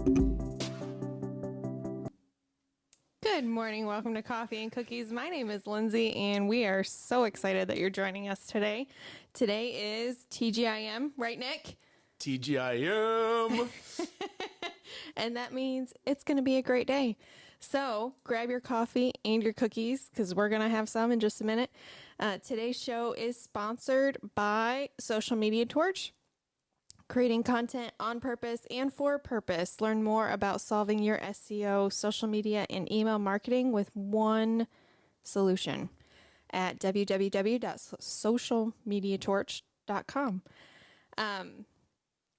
Good morning. Welcome to Coffee and Cookies. My name is Lindsay, and we are so excited that you're joining us today. Today is TGIM, right, Nick? TGIM. And that means it's going to be a great day. So grab your coffee and your cookies because we're going to have some in just a minute. Today's show is sponsored by Social Media Torch. Creating content on purpose and for purpose. Learn more about solving your SEO, social media, and email marketing with one solution at www.socialmediatorch.com.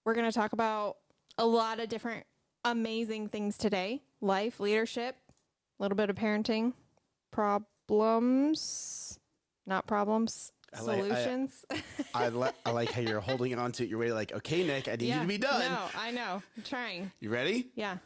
We're going to talk about a lot of different amazing things today. Life, leadership, a little bit of parenting, problems, not problems. Solutions. I like how you're holding on to it. You're ready, like, okay, Nick, I need you to be done. No, I know. I'm trying. You ready? Yeah.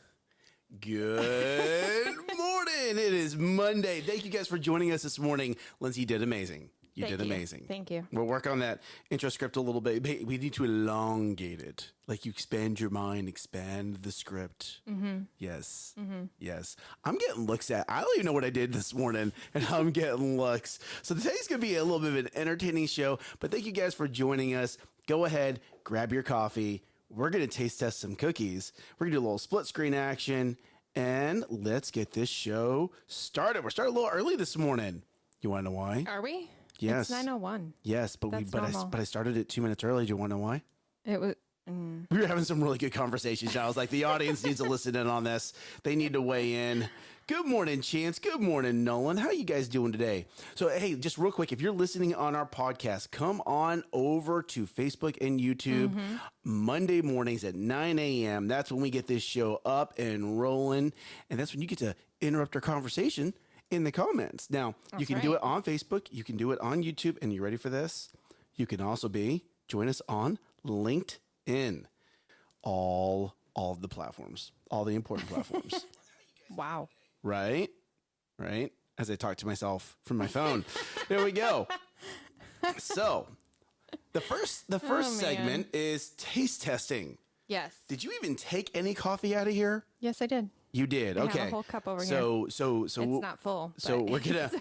Good morning. It is Monday. Thank you guys for joining us this morning. Lindsay, you did amazing. You did amazing. Thank you. We'll work on that intro script a little bit. We need to elongate it. Like you expand your mind, expand the script. Mm-hmm. Yes. Mm-hmm. Yes. I'm getting looks at. I don't even know what I did this morning, and I'm getting looks. So today's going to be a little bit of an entertaining show, but thank you guys for joining us. Go ahead, grab your coffee. We're going to taste test some cookies. We're going to do a little split screen action, and let's get this show started. We're starting a little early this morning. You want to know why? Are we? Yes. It's 9:01. Yes, but I started it 2 minutes early. Do you want to know why? It was. We were having some really good conversations. I was like, the audience needs to listen in on this. They need to weigh in. Good morning, Chance. Good morning, Nolan. How are you guys doing today? So, hey, just real quick, if you're listening on our podcast, come on over to Facebook and YouTube Monday mornings at 9 a.m. That's when we get this show up and rolling. And that's when you get to interrupt our conversation in the comments. Now, you can do it on Facebook. You can do it on YouTube. And you ready for this? You can also join us on LinkedIn. All of the platforms, all the important platforms. Wow. Right? As I talk to myself from my phone. There we go. So, the first segment is taste testing. Yes. Did you even take any coffee out of here? Yes, I did. You did. I Okay. have a whole cup over here. So it's not full. So we're gonna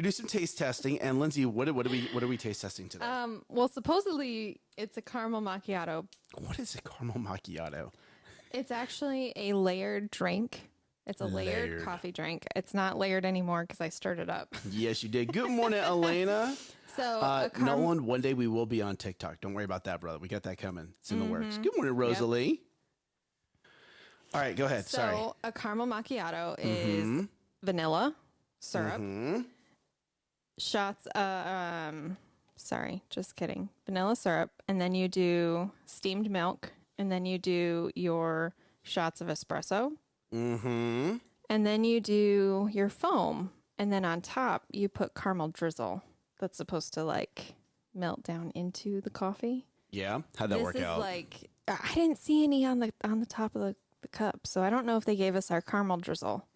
do some taste testing. And Lindsay, what are we taste testing today? Well, supposedly it's a caramel macchiato. What is a caramel macchiato? It's actually a layered drink. It's a layered coffee drink. It's not layered anymore because I stirred it up. Yes, you did. Good morning, Elena. So, Nolan, one day we will be on TikTok. Don't worry about that, brother. We got that coming. It's in the works. Good morning, Rosalie. Yep. All right, go ahead. Sorry. So a caramel macchiato is vanilla syrup, shots. Sorry, just kidding. Vanilla syrup, and then you do steamed milk, and then you do your shots of espresso, and then you do your foam, and then on top you put caramel drizzle. That's supposed to like melt down into the coffee. Yeah, how'd that work out? Like I didn't see any on the top of the cup, so I don't know if they gave us our caramel drizzle,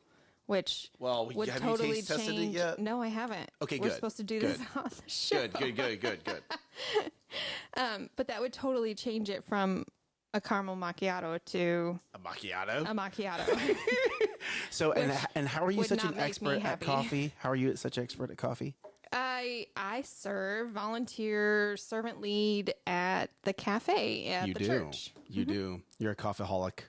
which would totally you taste tested change. it yet? No, I haven't. Okay, We're supposed to do this on the show. Good. But that would totally change it from a caramel macchiato to a macchiato. A macchiato. So and how are you such an make expert me at coffee? How are you such an expert at coffee? I serve volunteer servant lead at the cafe at the church. You do. You're a coffeeaholic.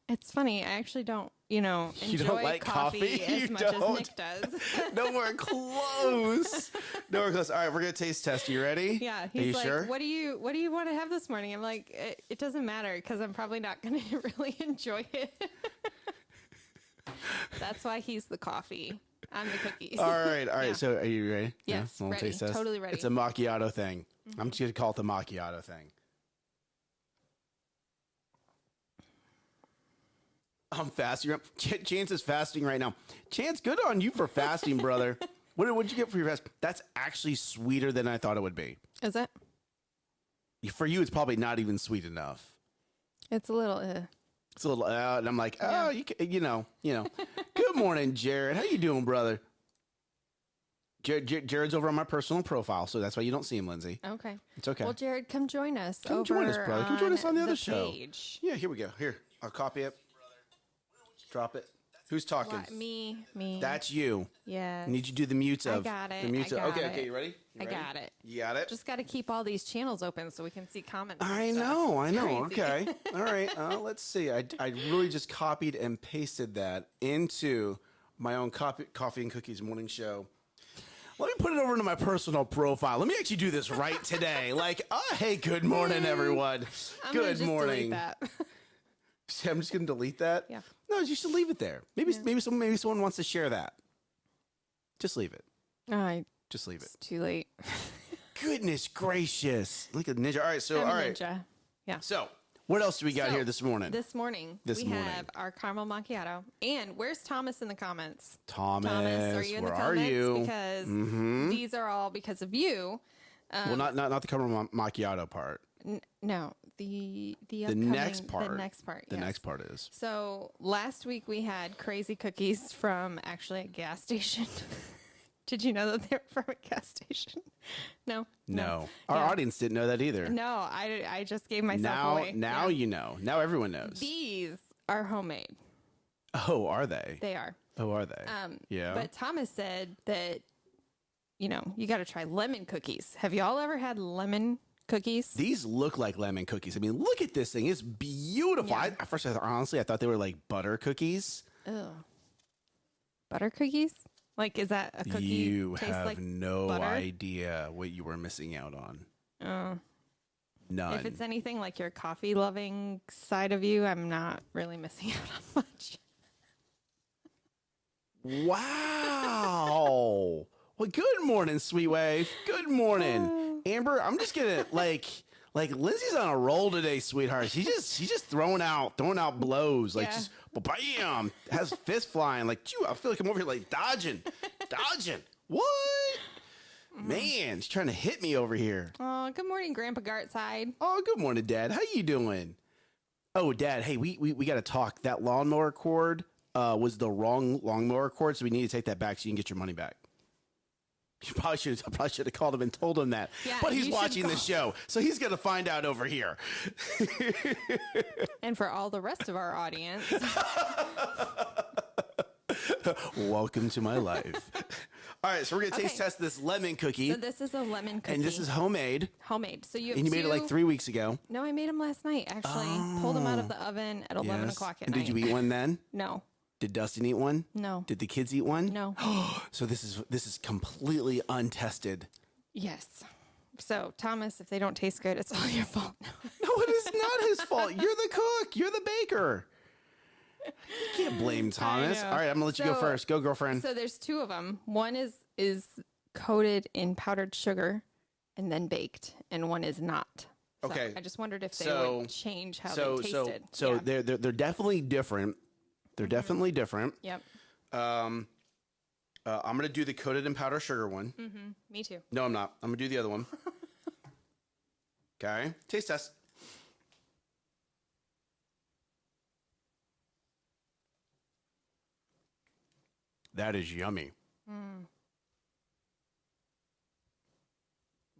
It's funny. I actually don't, enjoy you don't like coffee as much as Nick does. Nowhere close. Nowhere close. All right, we're gonna taste test. You ready? Yeah. Are you like, sure? What do you want to have this morning? I'm like, it doesn't matter because I'm probably not going to really enjoy it. That's why he's the coffee. I'm the cookies. All right. Yeah. So are you ready? Yes. Yeah, ready. Taste test? Totally ready. It's a macchiato thing. I'm just gonna call it the macchiato thing. I'm fasting. Chance is fasting right now. Chance, good on you for fasting, brother. What'd you get for your fast? That's actually sweeter than I thought it would be. Is it? For you, it's probably not even sweet enough. It's a little. It's a little, and I'm like, oh, you know. Good morning, Jared. How you doing, brother? Jared's over on my personal profile, so that's why you don't see him, Lindsay. Okay. It's okay. Well, Jared, come join us. Come join us, brother. Come join us on the other show. Page. Yeah, here we go. Here. I'll copy it. Drop it. Who's talking? What? Me. That's you. Yeah. I need you to do the mutes of. I got it. The mutes I of. got Okay, it. okay, you ready? I got it. You got it? Just got to keep all these channels open so we can see comments. I and stuff. know. It's crazy. Okay. All right. Let's see. I really just copied and pasted that into my own coffee and cookies morning show. Let me put it over into my personal profile. Let me actually do this right today. Hey, good morning, everyone. I'm Good gonna just morning. delete that. I'm just going to delete that? Yeah. No, you should leave it there. Maybe someone wants to share that. Just leave it. All right. Just leave it. It's too late. Goodness gracious. Look at Ninja. All right, so, I'm all a right. ninja. Yeah. So, what else do we got here this morning? This morning, we have our caramel macchiato. And where's Thomas in the comments? Thomas, are you in where the are comments? you? Because these are all because of you. Well, not the caramel macchiato part. No, the next part. The next part. The yes. next part is. So last week we had crazy cookies from actually a gas station. Did you know that they were from a gas station? No. Our audience didn't know that either. No, I just gave myself away. Now you know. Now everyone knows. These are homemade. Oh, are they? They are. Oh, are they? Yeah. But Thomas said that, you got to try lemon cookies. Have y'all ever had lemon cookies? These look like lemon cookies. I mean, look at this thing. It's beautiful. Yeah. At first, honestly, I thought they were like butter cookies. Ugh. Butter cookies? Like, is that a cookie? You taste have like no butter? idea what you were missing out on. None. If it's anything like your coffee loving side of you, I'm not really missing out on much. Wow. Well, good morning, Sweet Wave. Good morning, Amber. I'm just gonna like Lindsay's on a roll today, sweetheart. She's just throwing out blows, like Yeah. just bam, has fists flying. Like, phew, I feel like I'm over here like dodging. What? Man, she's trying to hit me over here. Oh, good morning, Grandpa Gartside. Oh, good morning, Dad. How you doing? Oh, Dad. Hey, we got to talk. That lawnmower cord was the wrong lawnmower cord, so we need to take that back so you can get your money back. I probably should have called him and told him that. Yeah, but he's you should watching the show, so he's going to find out over here. And for all the rest of our audience, Welcome to my life. All right, so we're going to taste test this lemon cookie. so this is a lemon cookie. And this is homemade. homemade. So you And you made it like 3 weeks ago. No, I made them last night, actually. Pulled them out of the oven at 11 Yes. o'clock at And night. did you eat one then? No. Did Dustin eat one? No. Did the kids eat one? No. So this is completely untested. Yes. So, Thomas, if they don't taste good, it's all your fault. No, it is not his fault. You're the cook. You're the baker. You can't blame Thomas. know. All right, I'm gonna let you go So- first. Go, girlfriend. So there's two of them. One is coated in powdered sugar and then baked, and one is not. So Okay. I just wondered if they So- would change how so they tasted. so Yeah. they're definitely different. They're definitely different. Yep. I'm gonna do the coated in powder sugar one. Me too. No, I'm not. I'm gonna do the other one. Okay. Taste test. That is yummy.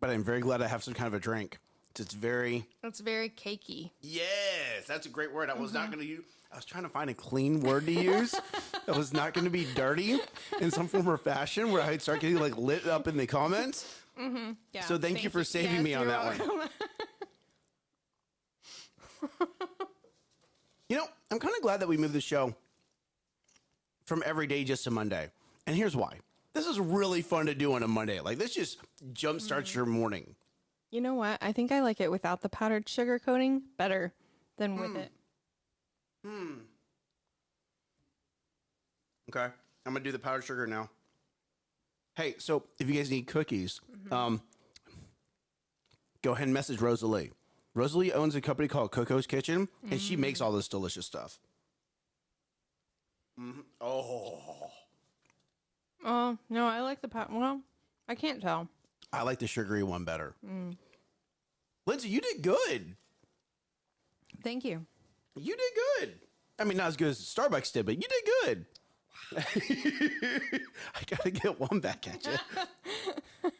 But I'm very glad I have some kind of a drink. It's very... It's very cakey. Yes, that's a great word. I was not going to use... I was trying to find a clean word to use that was not going to be dirty in some form or fashion where I'd start getting like lit up in the comments. Yeah. So thank you for saving me on you're that one. welcome. You know, I'm kind of glad that we moved the show from every day just to Monday. And here's why. This is really fun to do on a Monday. Like, this just jumpstarts your morning. You know what? I think I like it without the powdered sugar coating better than with it. Okay. I'm going to do the powdered sugar now. Hey, so if you guys need cookies, go ahead and message Rosalie. Rosalie owns a company called Coco's Kitchen, and she makes all this delicious stuff. Oh, Oh, no, I like the well, I can't tell. I like the sugary one better. Lindsay, you did good. Thank you. You did good. I mean, not as good as Starbucks did, but you did good. I gotta get one back at you.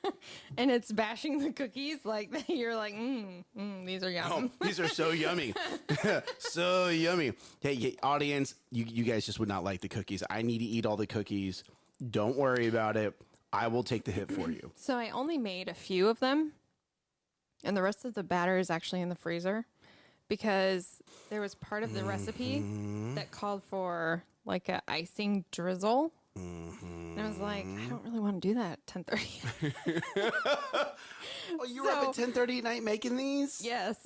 and it's bashing the cookies, like you're like, these are yum. Oh, these are so yummy. So yummy. Hey, audience, you guys just would not like the cookies. I need to eat all the cookies. Don't worry about it. I will take the hit for you. So I only made a few of them, and the rest of the batter is actually in the freezer because there was part of the recipe that called for like a icing drizzle. And I was like, I don't really want to do that at 10:30. Oh, you were up at 10:30 at night making these? Yes.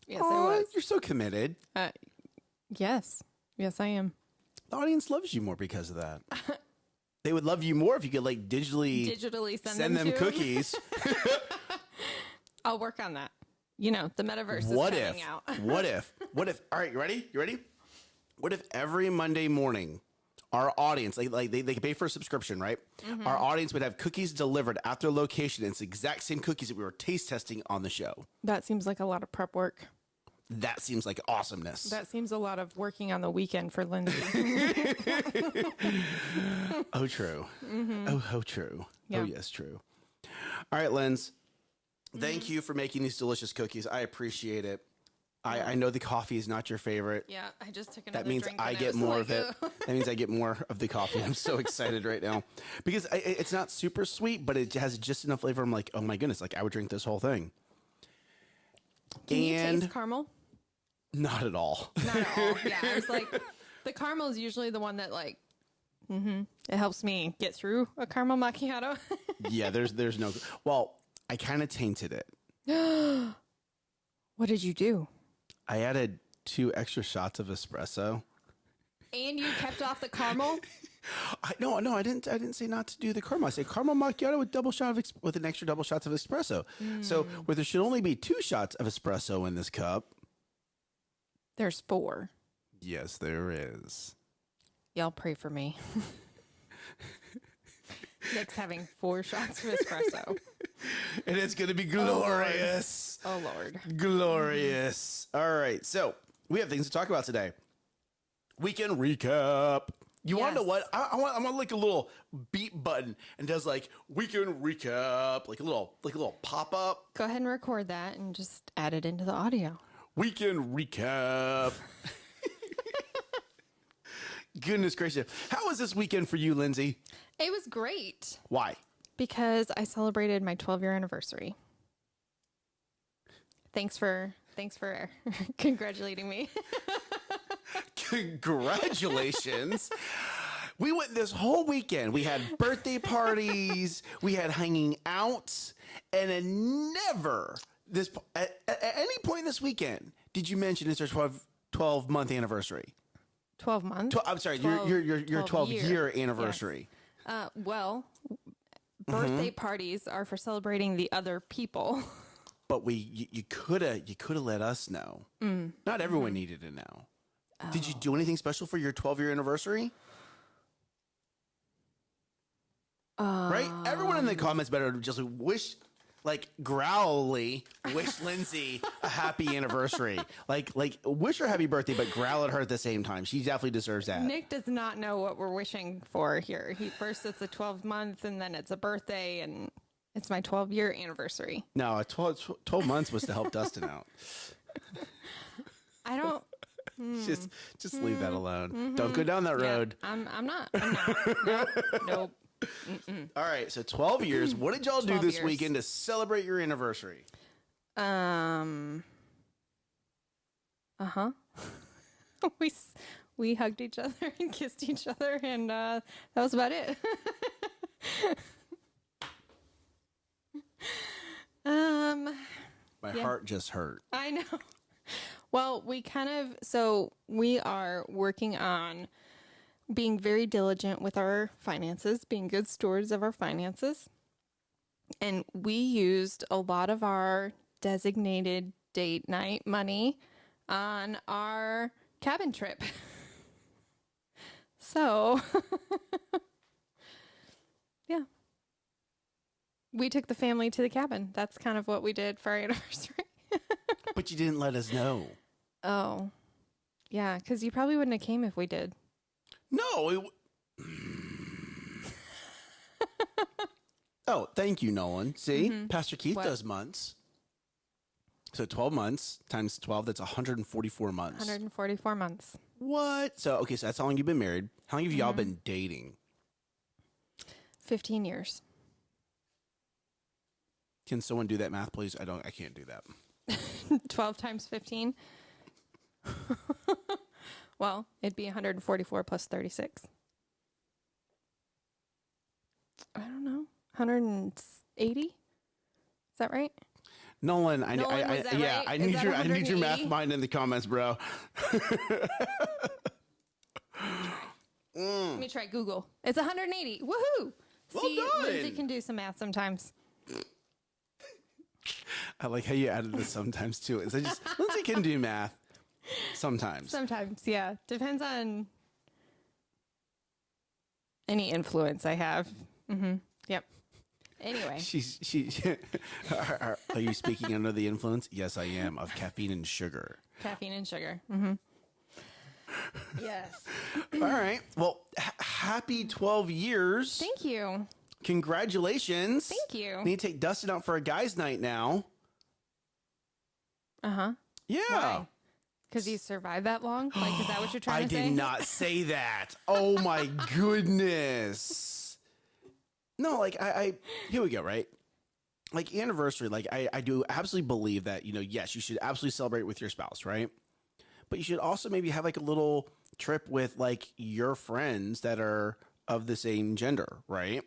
Yes, Oh, I was. you're so committed. Yes. Yes, I am. The audience loves you more because of that. They would love you more if you could like digitally send them to cookies. I'll work on that. You know, the metaverse What is if? coming out. What if? All right, you ready? You ready? What if every Monday morning, our audience, like they could pay for a subscription, right? Our audience would have cookies delivered at their location. And it's the exact same cookies that we were taste testing on the show. That seems like a lot of prep work. That seems like awesomeness. That seems a lot of working on the weekend for Lindsay. Oh, true. Oh, true. Yeah. Oh, yes, true. All right, Linz. Thank you for making these delicious cookies. I appreciate it. I know the coffee is not your favorite. Yeah, I just took another That means drink. I and get was more like, of it. "Ugh." That means I get more of the coffee. I'm so excited right now because it's not super sweet, but it has just enough flavor. I'm like, oh my goodness, like I would drink this whole thing. Can you taste caramel? Not at all. Not at all. Yeah, I was like, the caramel is usually the one that like, it helps me get through a caramel macchiato. Yeah, there's no. Well, I kind of tainted it. What did you do? I added 2 extra shots of espresso. And you kept off the caramel? No, I didn't say not to do the caramel. I said caramel macchiato with an extra double shots of espresso. So where there should only be 2 shots of espresso in this cup. There's 4. Yes, there is. Y'all pray for me. Nick's having 4 shots of espresso. And it's going to be glorious. Oh, Lord. Glorious. All right. So we have things to talk about today. Weekend recap. You want to know what? I want like a little beep button and does like weekend recap, like a little pop up. Go ahead and record that and just add it into the audio. Weekend recap. Goodness gracious. How was this weekend for you, Lindsay? It was great. Why? Because I celebrated my 12-year anniversary. Thanks for congratulating me. Congratulations. We went this whole weekend. We had birthday parties. We had hanging out. And then never at any point this weekend did you mention it's our 12-month anniversary. 12 months? I'm sorry, your 12-year anniversary. Yes. Well, birthday parties are for celebrating the other people. But you could have let us know. Not everyone needed to know. Oh. Did you do anything special for your 12-year anniversary? Right? Everyone in the comments better just wish, like, growly, wish Lindsay a happy anniversary. Like, wish her happy birthday, but growl at her at the same time. She definitely deserves that. Nick does not know what we're wishing for here. First it's a 12-month, and then it's a birthday, and it's my 12-year anniversary. No, 12 months was to help Dustin out. I don't... Just leave that alone. Don't go down that road. Yeah, I'm not. Nope. All right, so 12 years. What did y'all do this weekend to celebrate your anniversary? We hugged each other and kissed each other, and that was about it. My heart just hurt. I know. Well, we are working on being very diligent with our finances, being good stewards of our finances. And we used a lot of our designated date night money on our cabin trip. So, yeah. We took the family to the cabin. That's kind of what we did for our anniversary. But you didn't let us know. Oh, yeah, because you probably wouldn't have came if we did. No. Oh, thank you, Nolan. See, Pastor Keith What? does months. So 12 months times 12, that's 144 months. 144 months. What? So, okay, so that's how long you've been married. How long have y'all been dating? 15 years. Can someone do that math, please? I can't do that. 12 times 15. Well, it'd be 144 plus 36. I don't know. 180? Is that right? Nolan, Nolan, was that yeah, right? I Is need that your math 180? mind in the comments, bro. Let me try Google. It's 180. Woohoo! Well See, done. Lindsay can do some math sometimes. I like how you added this sometimes too. It's just Lindsay can do math sometimes. Sometimes, yeah. Depends on any influence I have. Yep. Anyway. Are you speaking under the influence? Yes, I am, of caffeine and sugar. Caffeine and sugar. Yes. All right. Well, happy 12 years. Thank you. Congratulations. Thank you. Need to take Dustin out for a guy's night now. Uh-huh. Yeah. Why? Because you survived that long? Like, is that what you're trying I to say? did not say that. Oh my goodness. No, like I here we go, right? Like anniversary, like I do absolutely believe that, yes, you should absolutely celebrate with your spouse, right? But you should also maybe have like a little trip with like your friends that are of the same gender, right?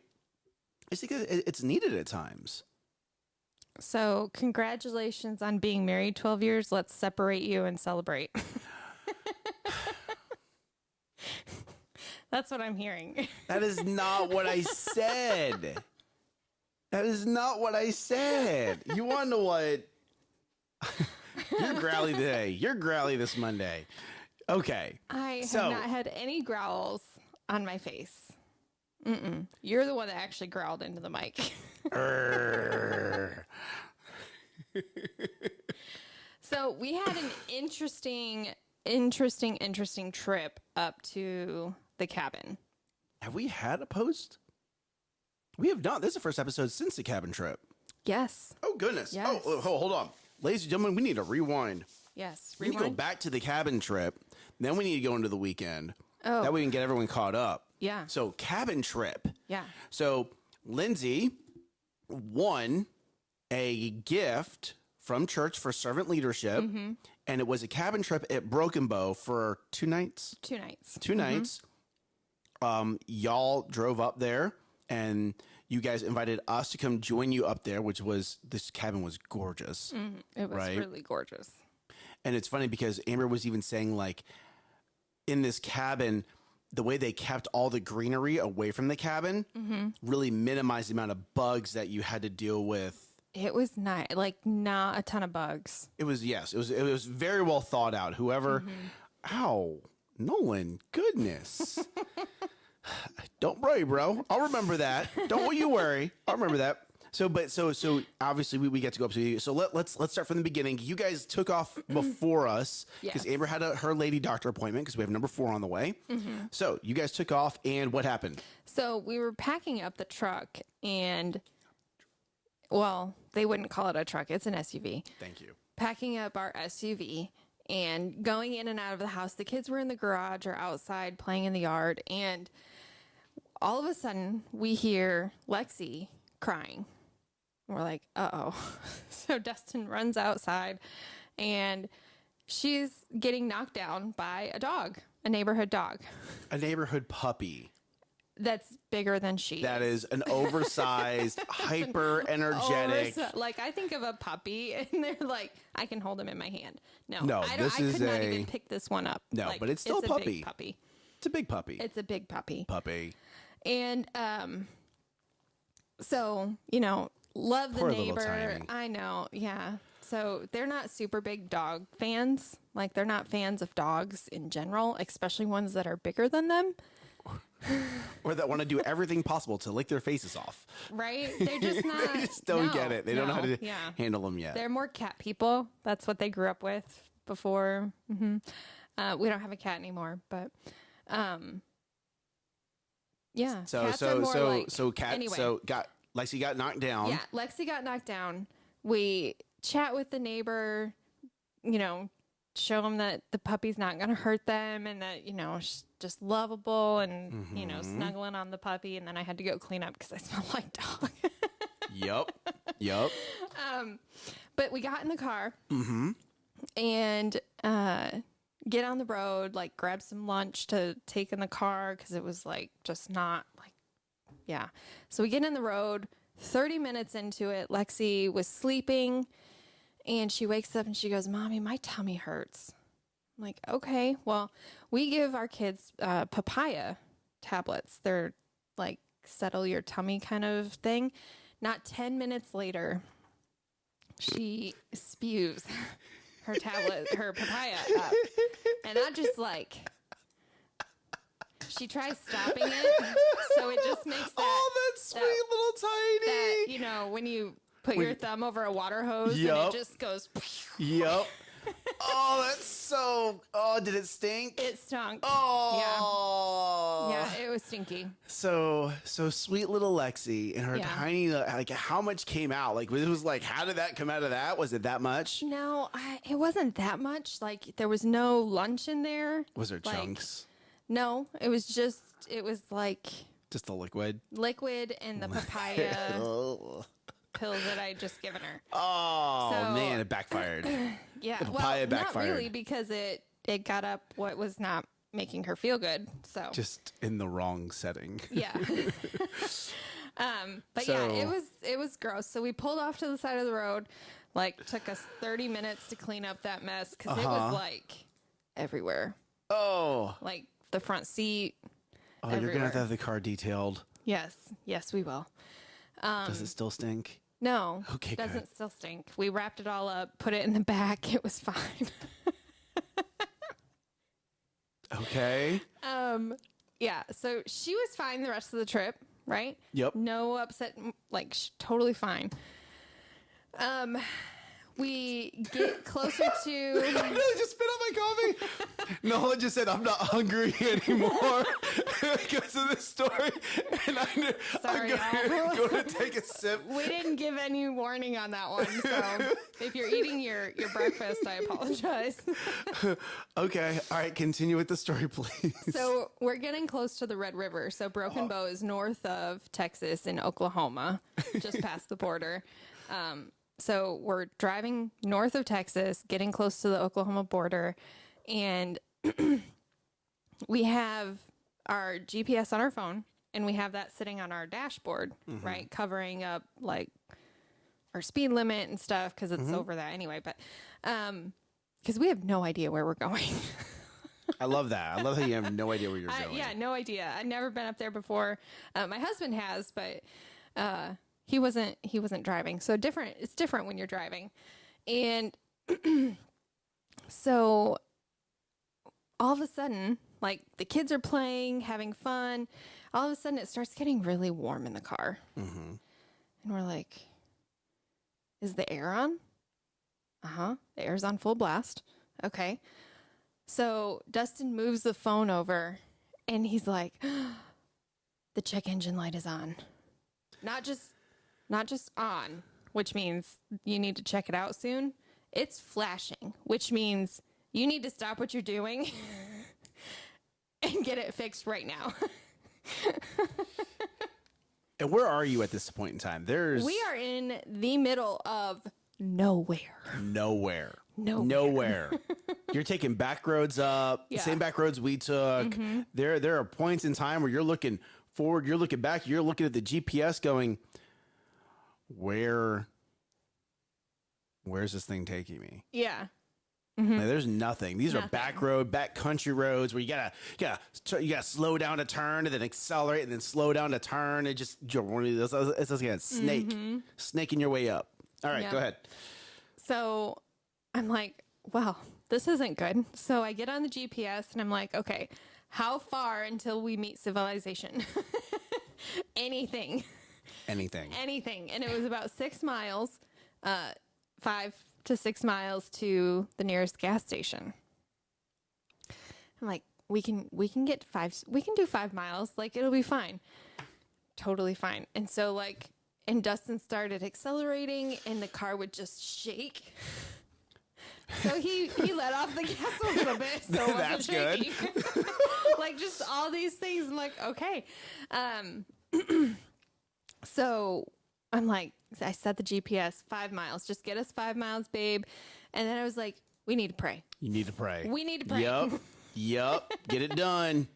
I think it's needed at times. So, congratulations on being married 12 years. Let's separate you and celebrate. That's what I'm hearing. That is not what I said. That is not what I said. You want to know what? You're growly today. You're growly this Monday. Okay. I have not had any growls on my face. You're the one that actually growled into the mic. So we had an interesting trip up to the cabin. Have we had a post? We have not. This is the first episode since the cabin trip. Yes. Oh, goodness. Yes. Oh, hold on. Ladies and gentlemen, we need to rewind. Yes. We need to go back to the cabin trip. Then we need to go into the weekend. Oh. That way we can get everyone caught up. Yeah. So cabin trip. Yeah. So Lindsay won a gift from church for servant leadership. And it was a cabin trip at Broken Bow for 2 nights. 2 nights. 2 nights. Y'all drove up there and you guys invited us to come join you up there, this cabin was gorgeous. It was right? really gorgeous. And it's funny because Amber was even saying, like, in this cabin, the way they kept all the greenery away from the cabin really minimized the amount of bugs that you had to deal with. It was nice, like not a ton of bugs. It was very well thought out. Whoever, ow, Nolan, goodness. Don't worry, bro. I'll remember that. Don't you worry. I'll remember that. So obviously we get to go up to you. So let's start from the beginning. You guys took off before us because Yes. Amber had her lady doctor appointment because we have number 4 on the way. So you guys took off, and what happened? So we were packing up the truck, and well, they wouldn't call it a truck. It's an SUV. Thank you. Packing up our SUV and going in and out of the house. The kids were in the garage or outside playing in the yard, and all of a sudden we hear Lexie crying. We're like, uh-oh. So Dustin runs outside, and she's getting knocked down by a dog, a neighborhood dog A neighborhood puppy. that's bigger than she That is an oversized, hyper energetic. Like, I think of a puppy, and they're like, I can hold him in my hand. No, No, I this could is not a- even pick this one up. No, Like, but it's still a big puppy. puppy. It's a big puppy. It's a big puppy. Puppy. And so, love the Poor little neighbor. tiny. I know, yeah. So they're not super big dog fans. Like, they're not fans of dogs in general, especially ones that are bigger than them. Or that want to do everything possible to lick their faces off. Right? They're just not. They just don't get it. They don't know how to yeah. handle them yet. They're more cat people. That's what they grew up with before. We don't have a cat anymore, but yeah. So cats so are more so like, so cat anyway. so got Lexie got knocked down. Yeah, Lexie got knocked down. We chat with the neighbor, you know, show them that the puppy's not going to hurt them and that, you know, she's just lovable and, you know, snuggling on the puppy. And then I had to go clean up because I smelled like dog. Yep. But we got in the car and get on the road, like grab some lunch to take in the car because it was like just not like, yeah. So we get in the road, 30 minutes into it, Lexie was sleeping and she wakes up and she goes, Mommy, my tummy hurts. I'm like, okay, well, we give our kids papaya tablets. They're like settle your tummy kind of thing. Not 10 minutes later, she spews her papaya up. And I just like, she tries stopping it. So it just makes that. Oh, that sweet little tiny. That, you know, when you put your thumb over a water hose and it just goes. Yep. Oh, that's so. Oh, did it stink? It stunk. Oh. Yeah, it was stinky. So sweet little Lexie and her tiny, like, how much came out? Like, it was like, how did that come out of that? Was it that much? No, it wasn't that much. Like, there was no lunch in there. Was there like, chunks? No, it was like. Just the liquid? Liquid and the papaya pills that I had just given her. Oh, man, it backfired. Yeah, the papaya backfired. Not really, because it got up what was not making her feel good. So just in the wrong setting. Yeah. But so, yeah, it was gross. So we pulled off to the side of the road. Like, took us 30 minutes to clean up that mess because it was like everywhere. Oh, like the front seat. Oh, everywhere. You're gonna have the car detailed. Yes, we will. Does it still stink? No, okay, it doesn't still stink. We wrapped it all up, put it in the back. It was fine. Okay. Yeah. So she was fine the rest of the trip, right? Yep. No upset, like totally fine. We get closer to. I know, just spit out my coffee. Nola just said, I'm not hungry anymore because of this story. And I'm going to take a sip. We didn't give any warning on that one. So if you're eating your breakfast, I apologize. Okay. All right. Continue with the story, please. So we're getting close to the Red River. So Broken Bow is north of Texas in Oklahoma, just past the border. So we're driving north of Texas, getting close to the Oklahoma border, and we have our GPS on our phone, and we have that sitting on our dashboard, right, covering up like our speed limit and stuff because it's over that anyway. But because we have no idea where we're going. I love that. I love that you have no idea where you're going. Yeah, no idea. I've never been up there before. My husband has, but. He wasn't driving. So it's different when you're driving. And so all of a sudden, like the kids are playing, having fun. All of a sudden it starts getting really warm in the car. And we're like, is the air on? The air's on full blast. Okay. So Dustin moves the phone over and he's like, the check engine light is on. Not just on, which means you need to check it out soon. It's flashing, which means you need to stop what you're doing and get it fixed right now. And where are you at this point in time? We are in the middle of nowhere. You're taking back roads up, the same back roads we took. There are points in time where you're looking forward, you're looking back, you're looking at the GPS going, where's this thing taking me? Yeah. Like, there's nothing. These are back country roads where you gotta slow down to turn and then accelerate and then slow down to turn. It just it's like a snaking your way up. All right, go ahead. So I'm like, well, this isn't good. So I get on the GPS and I'm like, okay, how far until we meet civilization? Anything. And it was about 6 miles, 5 to 6 miles to the nearest gas station. I'm like, we can do 5 miles. Like, it'll be fine. Totally fine. And so like and Dustin started accelerating and the car would just shake. So he let off the gas a little bit, so it wasn't shaking. Like just all these things. I'm like, okay. So I'm like, I set the GPS 5 miles. Just get us 5 miles, babe. And then I was like, we need to pray. You need to pray. We need to pray. Yep. Get it done.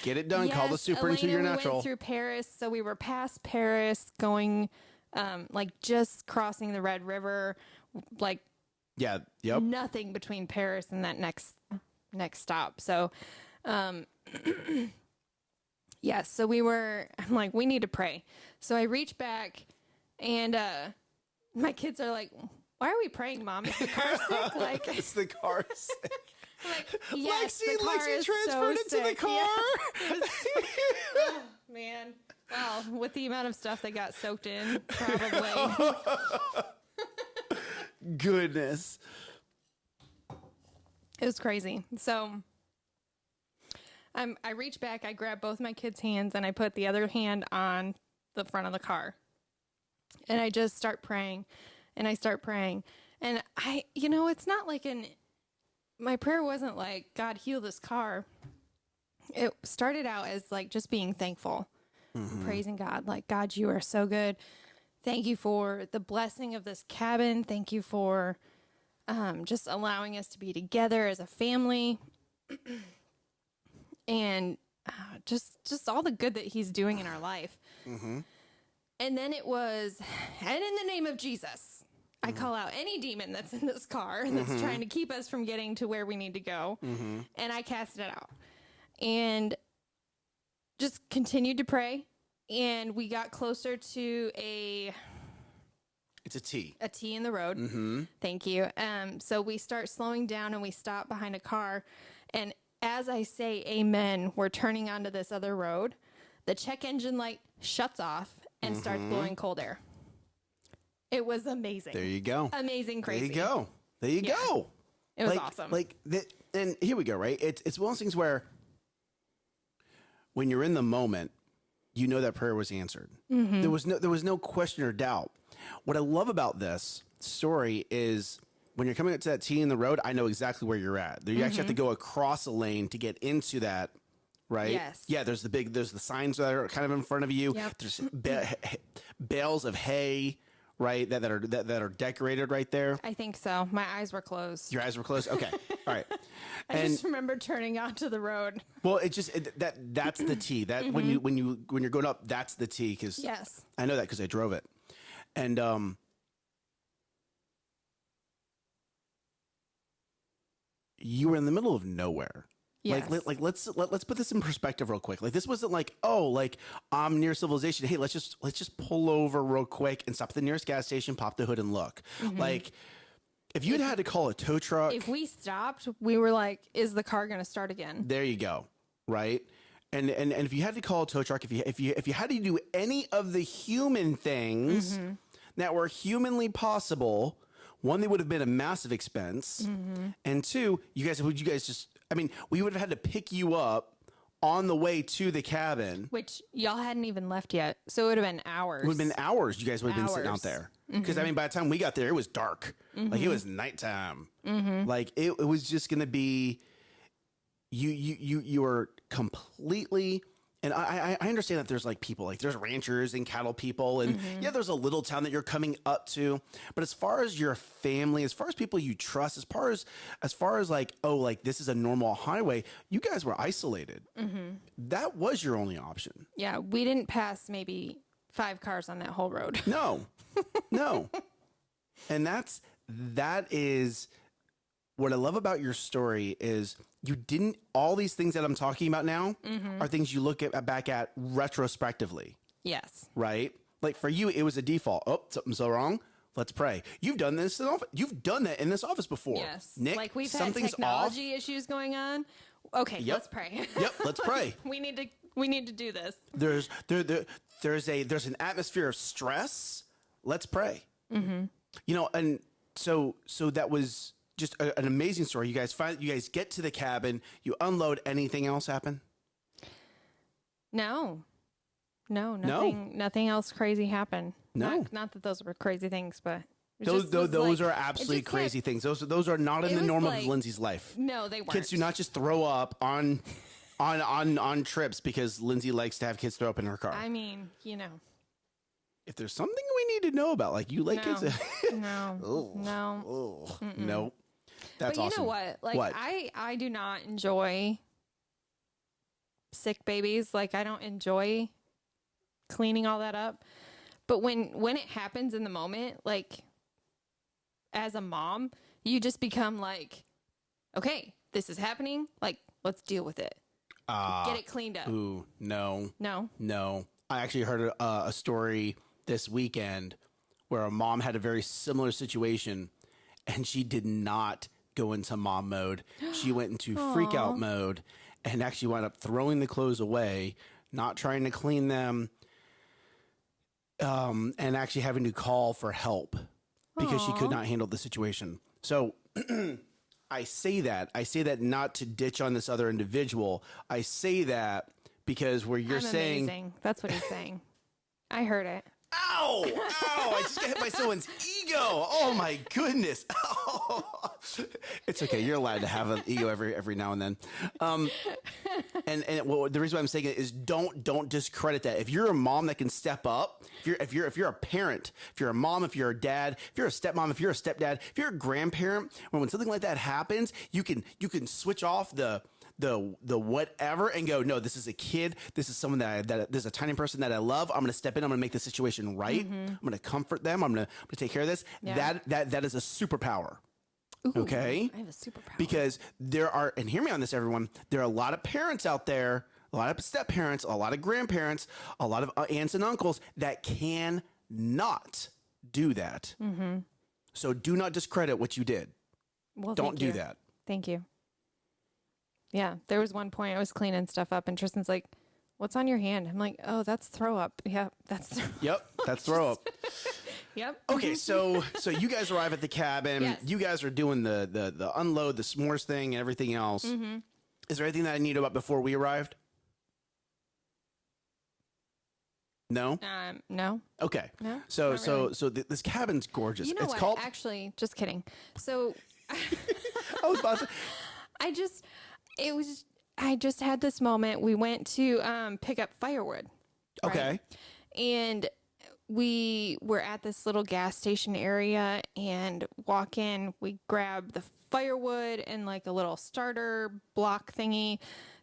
Get it done. Yes, Call the super into your natural. We went through Paris, so we were past Paris, going, like just crossing the Red River, like. Yeah. Yep. Nothing between Paris and that next stop. So, yes. So I'm like, we need to pray. So I reach back and, my kids are like, why are we praying, Mom? Is the car sick? Like, is the car sick? I'm like, yes, Lexie, the car Lexie is transferred so into sick. the car. Yeah. Oh, man. Well, with the amount of stuff that got soaked in, probably. Goodness. It was crazy. So I reach back, I grab both my kids' hands, and I put the other hand on the front of the car. And I just start praying, and I start praying. And it's not like my prayer wasn't like, God, heal this car. It started out as like just being thankful, praising God. Like, God, you are so good. Thank you for the blessing of this cabin. Thank you for just allowing us to be together as a family. And just all the good that he's doing in our life. Mm-hmm. And then it was, and in the name of Jesus, I call out any demon that's in this car that's trying to keep us from getting to where we need to go. Mm-hmm. And I cast it out. And just continued to pray. And we got closer to it's a T. A T in the road. Mm-hmm. Thank you. So we start slowing down and we stop behind a car. And as I say amen, we're turning onto this other road. The check engine light shuts off and starts blowing cold air. It was amazing. There you go. Amazing, crazy. There you go. It was awesome. And here we go, right? It's one of those things where when you're in the moment, you know that prayer was answered. Mm-hmm. There was no question or doubt. What I love about this story is when you're coming up to that T in the road, I know exactly where you're at. You actually have to go across a lane to get into that, right? Yes. Yeah, there's the signs that are kind of in front of you. Yep. There's bales of hay, right, that are decorated right there. I think so. My eyes were closed. Your eyes were closed? Okay. All right. I just remember turning onto the road. Well, that's the T. That when you're going up, that's the T, because yes, I know that because I drove it. And you were in the middle of nowhere. Yes. Like let's put this in perspective real quick. Like, this wasn't like, oh, like I'm near civilization. Hey, let's just pull over real quick and stop at the nearest gas station, pop the hood, and look. Mm-hmm. Like, if you'd had to call a tow truck, if we stopped, we were like, is the car going to start again? There you go. Right. And if you had to call a tow truck, if you had to do any of the human things that were humanly possible, one, they would have been a massive expense, and two, you guys just, I mean, we would have had to pick you up on the way to the cabin, which y'all hadn't even left yet, so it would have been hours. It would have been hours. You guys would have been sitting out there, because I mean, by the time we got there, it was dark. Like, it was nighttime. Like, it was just going to be. You were completely, and I understand that there's like people, like there's ranchers and cattle people, and yeah, there's a little town that you're coming up to, but as far as your family, as far as people you trust, as far as like, oh, like this is a normal highway, you guys were isolated. That was your only option. Yeah, we didn't pass maybe 5 cars on that whole road. No. And that is what I love about your story is you didn't, all these things that I'm talking about now are things you look back at retrospectively. Yes. Right? Like, for you, it was a default. Oh, something's so wrong. Let's pray. You've done this in office. You've done that in this office before. Yes. Nick, like, we've had something's technology off. issues going on. Okay, let's pray. Let's pray. We need to do this. There's an atmosphere of stress. Let's pray. You know, and so that was just an amazing story. You guys get to the cabin, you unload. Anything else happen? No, nothing else crazy happened. No. Not that those were crazy things, but Those are absolutely crazy things. Those are not in the norm of Lindsay's life. No, they weren't. Kids do not just throw up on trips because Lindsay likes to have kids throw up in her car. I mean, you know. If there's something we need to know about, like you like kids. No. No. That's awesome. But you know what? Like what? I do not enjoy sick babies. Like I don't enjoy cleaning all that up. But when it happens in the moment, like as a mom, you just become like, okay, this is happening. Like, let's deal with it. Get it cleaned up. Ooh, no. No. I actually heard a story this weekend where a mom had a very similar situation and she did not go into mom mode. She went into freak out mode and actually wound up throwing the clothes away, not trying to clean them, and actually having to call for help because she could not handle the situation. So I say that not to ditch on this other individual. I say that because where you're saying amazing. That's what he's saying. I heard it. Ow! I just got hit by someone's ego. Oh my goodness. Oh. It's okay. You're allowed to have an ego every now and then. And well, the reason why I'm saying it is don't discredit that. If you're a mom that can step up, if you're a parent, if you're a mom, if you're a dad, if you're a stepmom, if you're a stepdad, if you're a grandparent, when something like that happens, you can switch off the whatever and go, no, this is a kid. This is someone that this is a tiny person that I love. I'm going to step in. I'm going to make the situation right. I'm going to comfort them. I'm going to take care of this. Yeah. That is a superpower. Ooh, okay. I have a superpower. Because there are, and hear me on this, everyone, there are a lot of parents out there, a lot of step parents, a lot of grandparents, a lot of aunts and uncles that cannot do that. So do not discredit what you did. Well, don't do that. Thank you. Yeah, there was one point I was cleaning stuff up and Tristan's like, what's on your hand? I'm like, oh, that's throw up. Yeah, that's throw up. Yep, that's throw up. Yep. Okay, so you guys arrive at the cabin. Yes. You guys are doing the unload, the s'mores thing, and everything else. Is there anything that I need about before we arrived? No. No. Okay. No. So not really. this cabin's gorgeous. You know it's what? called. Actually, just kidding. So I was about to. I just had this moment. We went to pick up firewood. Right? Okay. And we were at this little gas station area and walk in. We grab the firewood and like a little starter block thingy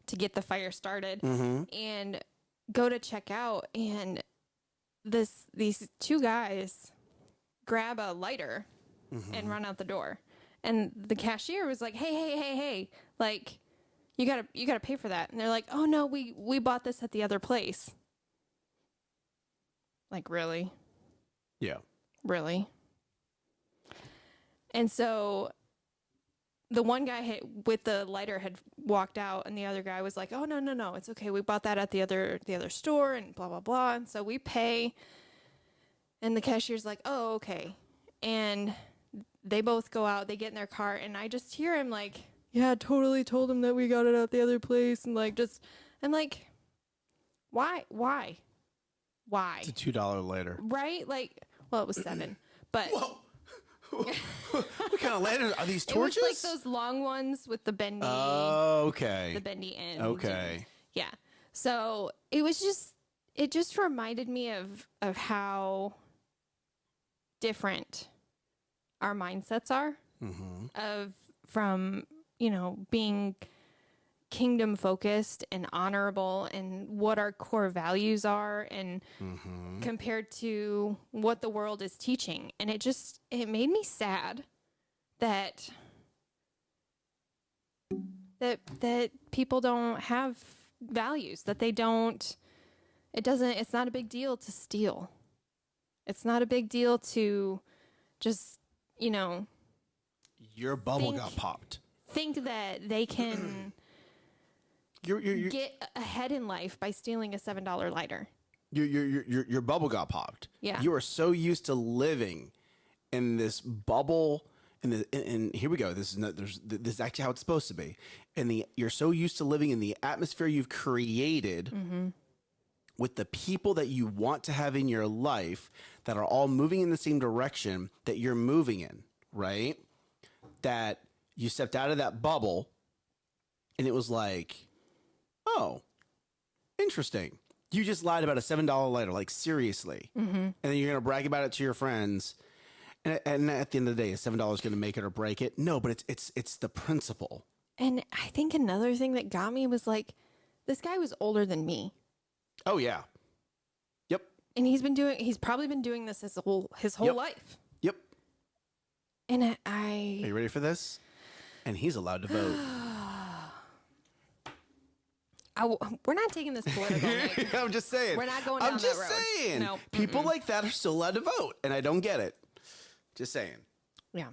to get the fire started and go to check out. And these two guys grab a lighter and run out the door. And the cashier was like, hey, like, you gotta pay for that. And they're like, oh no, we bought this at the other place. Like, really? Yeah. Really? And so the one guy with the lighter had walked out and the other guy was like, oh no, it's okay. We bought that at the other store and blah, blah, blah. And so we pay and the cashier's like, oh, okay. And they both go out, they get in their car and I just hear him like, yeah, totally told him that we got it at the other place. And like, I'm like, why? It's a $2 later. Right? Like, well, it was $7, but Whoa. What kind of ladders are these? Torches? it was like those long ones with the bendy. Okay. The bendy ends. Okay. Yeah. So it just reminded me of how different our mindsets are from, being kingdom focused and honorable and what our core values are and compared to what the world is teaching. And it made me sad that people don't have values, that it's not a big deal to steal. It's not a big deal to just, Your bubble got popped. Think that they can You're get ahead in life by stealing a $7 lighter. Your bubble got popped. Yeah. You are so used to living in this bubble, and here we go. This is actually how it's supposed to be. You're so used to living in the atmosphere you've created with the people that you want to have in your life that are all moving in the same direction that you're moving in, right? That you stepped out of that bubble and it was like, oh, interesting. You just lied about a $7 lighter, like seriously. And then you're going to brag about it to your friends. And at the end of the day, is $7 going to make it or break it? No, but it's the principle. And I think another thing that got me was like, this guy was older than me. Oh, yeah. Yep. And he's probably been doing this his whole Yep. life. Yep. And Are you ready for this? And he's allowed to vote. We're not taking this political, Nick. I'm just saying. We're not going down that road. I'm just saying. No. People like that are still allowed to vote, and I don't get it. Just saying. Yeah.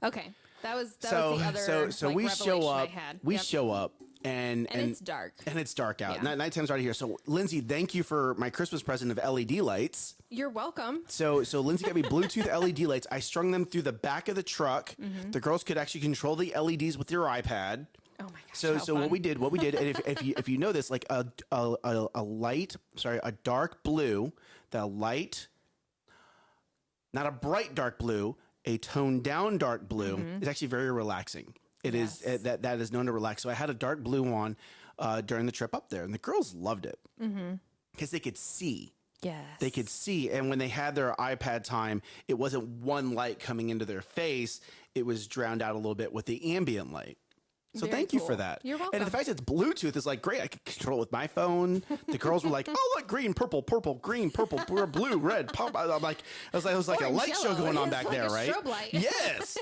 Okay. That was the so other we revelation show up. I had. We show up, and it's dark. And it's dark out. Yeah. Nighttime's already here. So Lindsay, thank you for my Christmas present of LED lights. You're welcome. So Lindsay got me Bluetooth LED lights. I strung them through the back of the truck. The girls could actually control the LEDs with their iPad. Oh my gosh. So how fun. what we did, and if you know this, like a dark blue, the light, not a bright dark blue, a toned down dark blue is actually very relaxing. It is that is known to relax. So I had a dark blue on during the trip up there, and the girls loved it because they could see. Yes. They could see, and when they had their iPad time, it wasn't one light coming into their face. It was drowned out a little bit with the ambient light. So Very thank you cool. for that. You're welcome. And the fact that it's Bluetooth is like great. I could control it with my phone. The girls were like, "Oh, look, green, purple, green, purple, blue, red, pop." I'm like, it was like a Orange, light show yellow. going on It's back like there, a right? strobe light. Yes.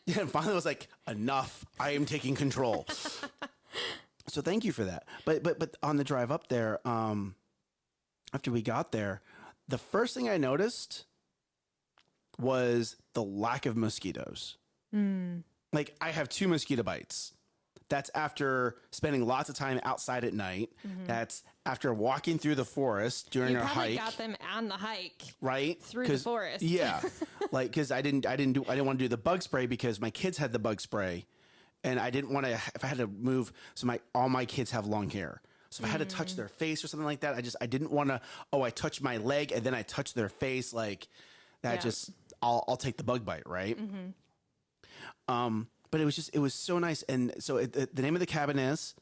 Yeah, and finally, I was like, enough. I am taking control. So thank you for that. But on the drive up there, after we got there, the first thing I noticed was the lack of mosquitoes. Like I have 2 mosquito bites. That's after spending lots of time outside at night. That's after walking through the forest during our hike. You probably got them on the hike, right? Through the forest. Yeah, like because I didn't want to do the bug spray because my kids had the bug spray, and I didn't want to. If I had to move, so all my kids have long hair. So if I had to touch their face or something like that, I didn't want to. Oh, I touched my leg and then I touched their face like that. Yeah. I'll take the bug bite, right? But it was so nice. And so the name of the cabin is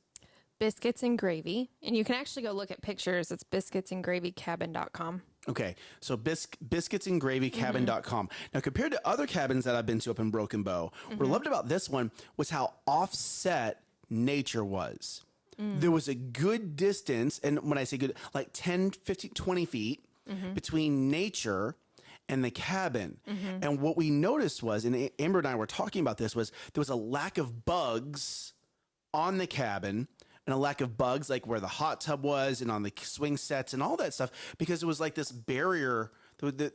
Biscuits and Gravy. And you can actually go look at pictures. It's biscuitsandgravycabin.com. okay. So biscuitsandgravycabin.com. Now, compared to other cabins that I've been to up in Broken Bow, what I loved about this one was how offset nature was. There was a good distance. And when I say good, like 10, 15, 20 feet between nature and the cabin. And what we noticed was, and Amber and I were talking about this, was there was a lack of bugs on the cabin and a lack of bugs like where the hot tub was and on the swing sets and all that stuff, because it was like this barrier.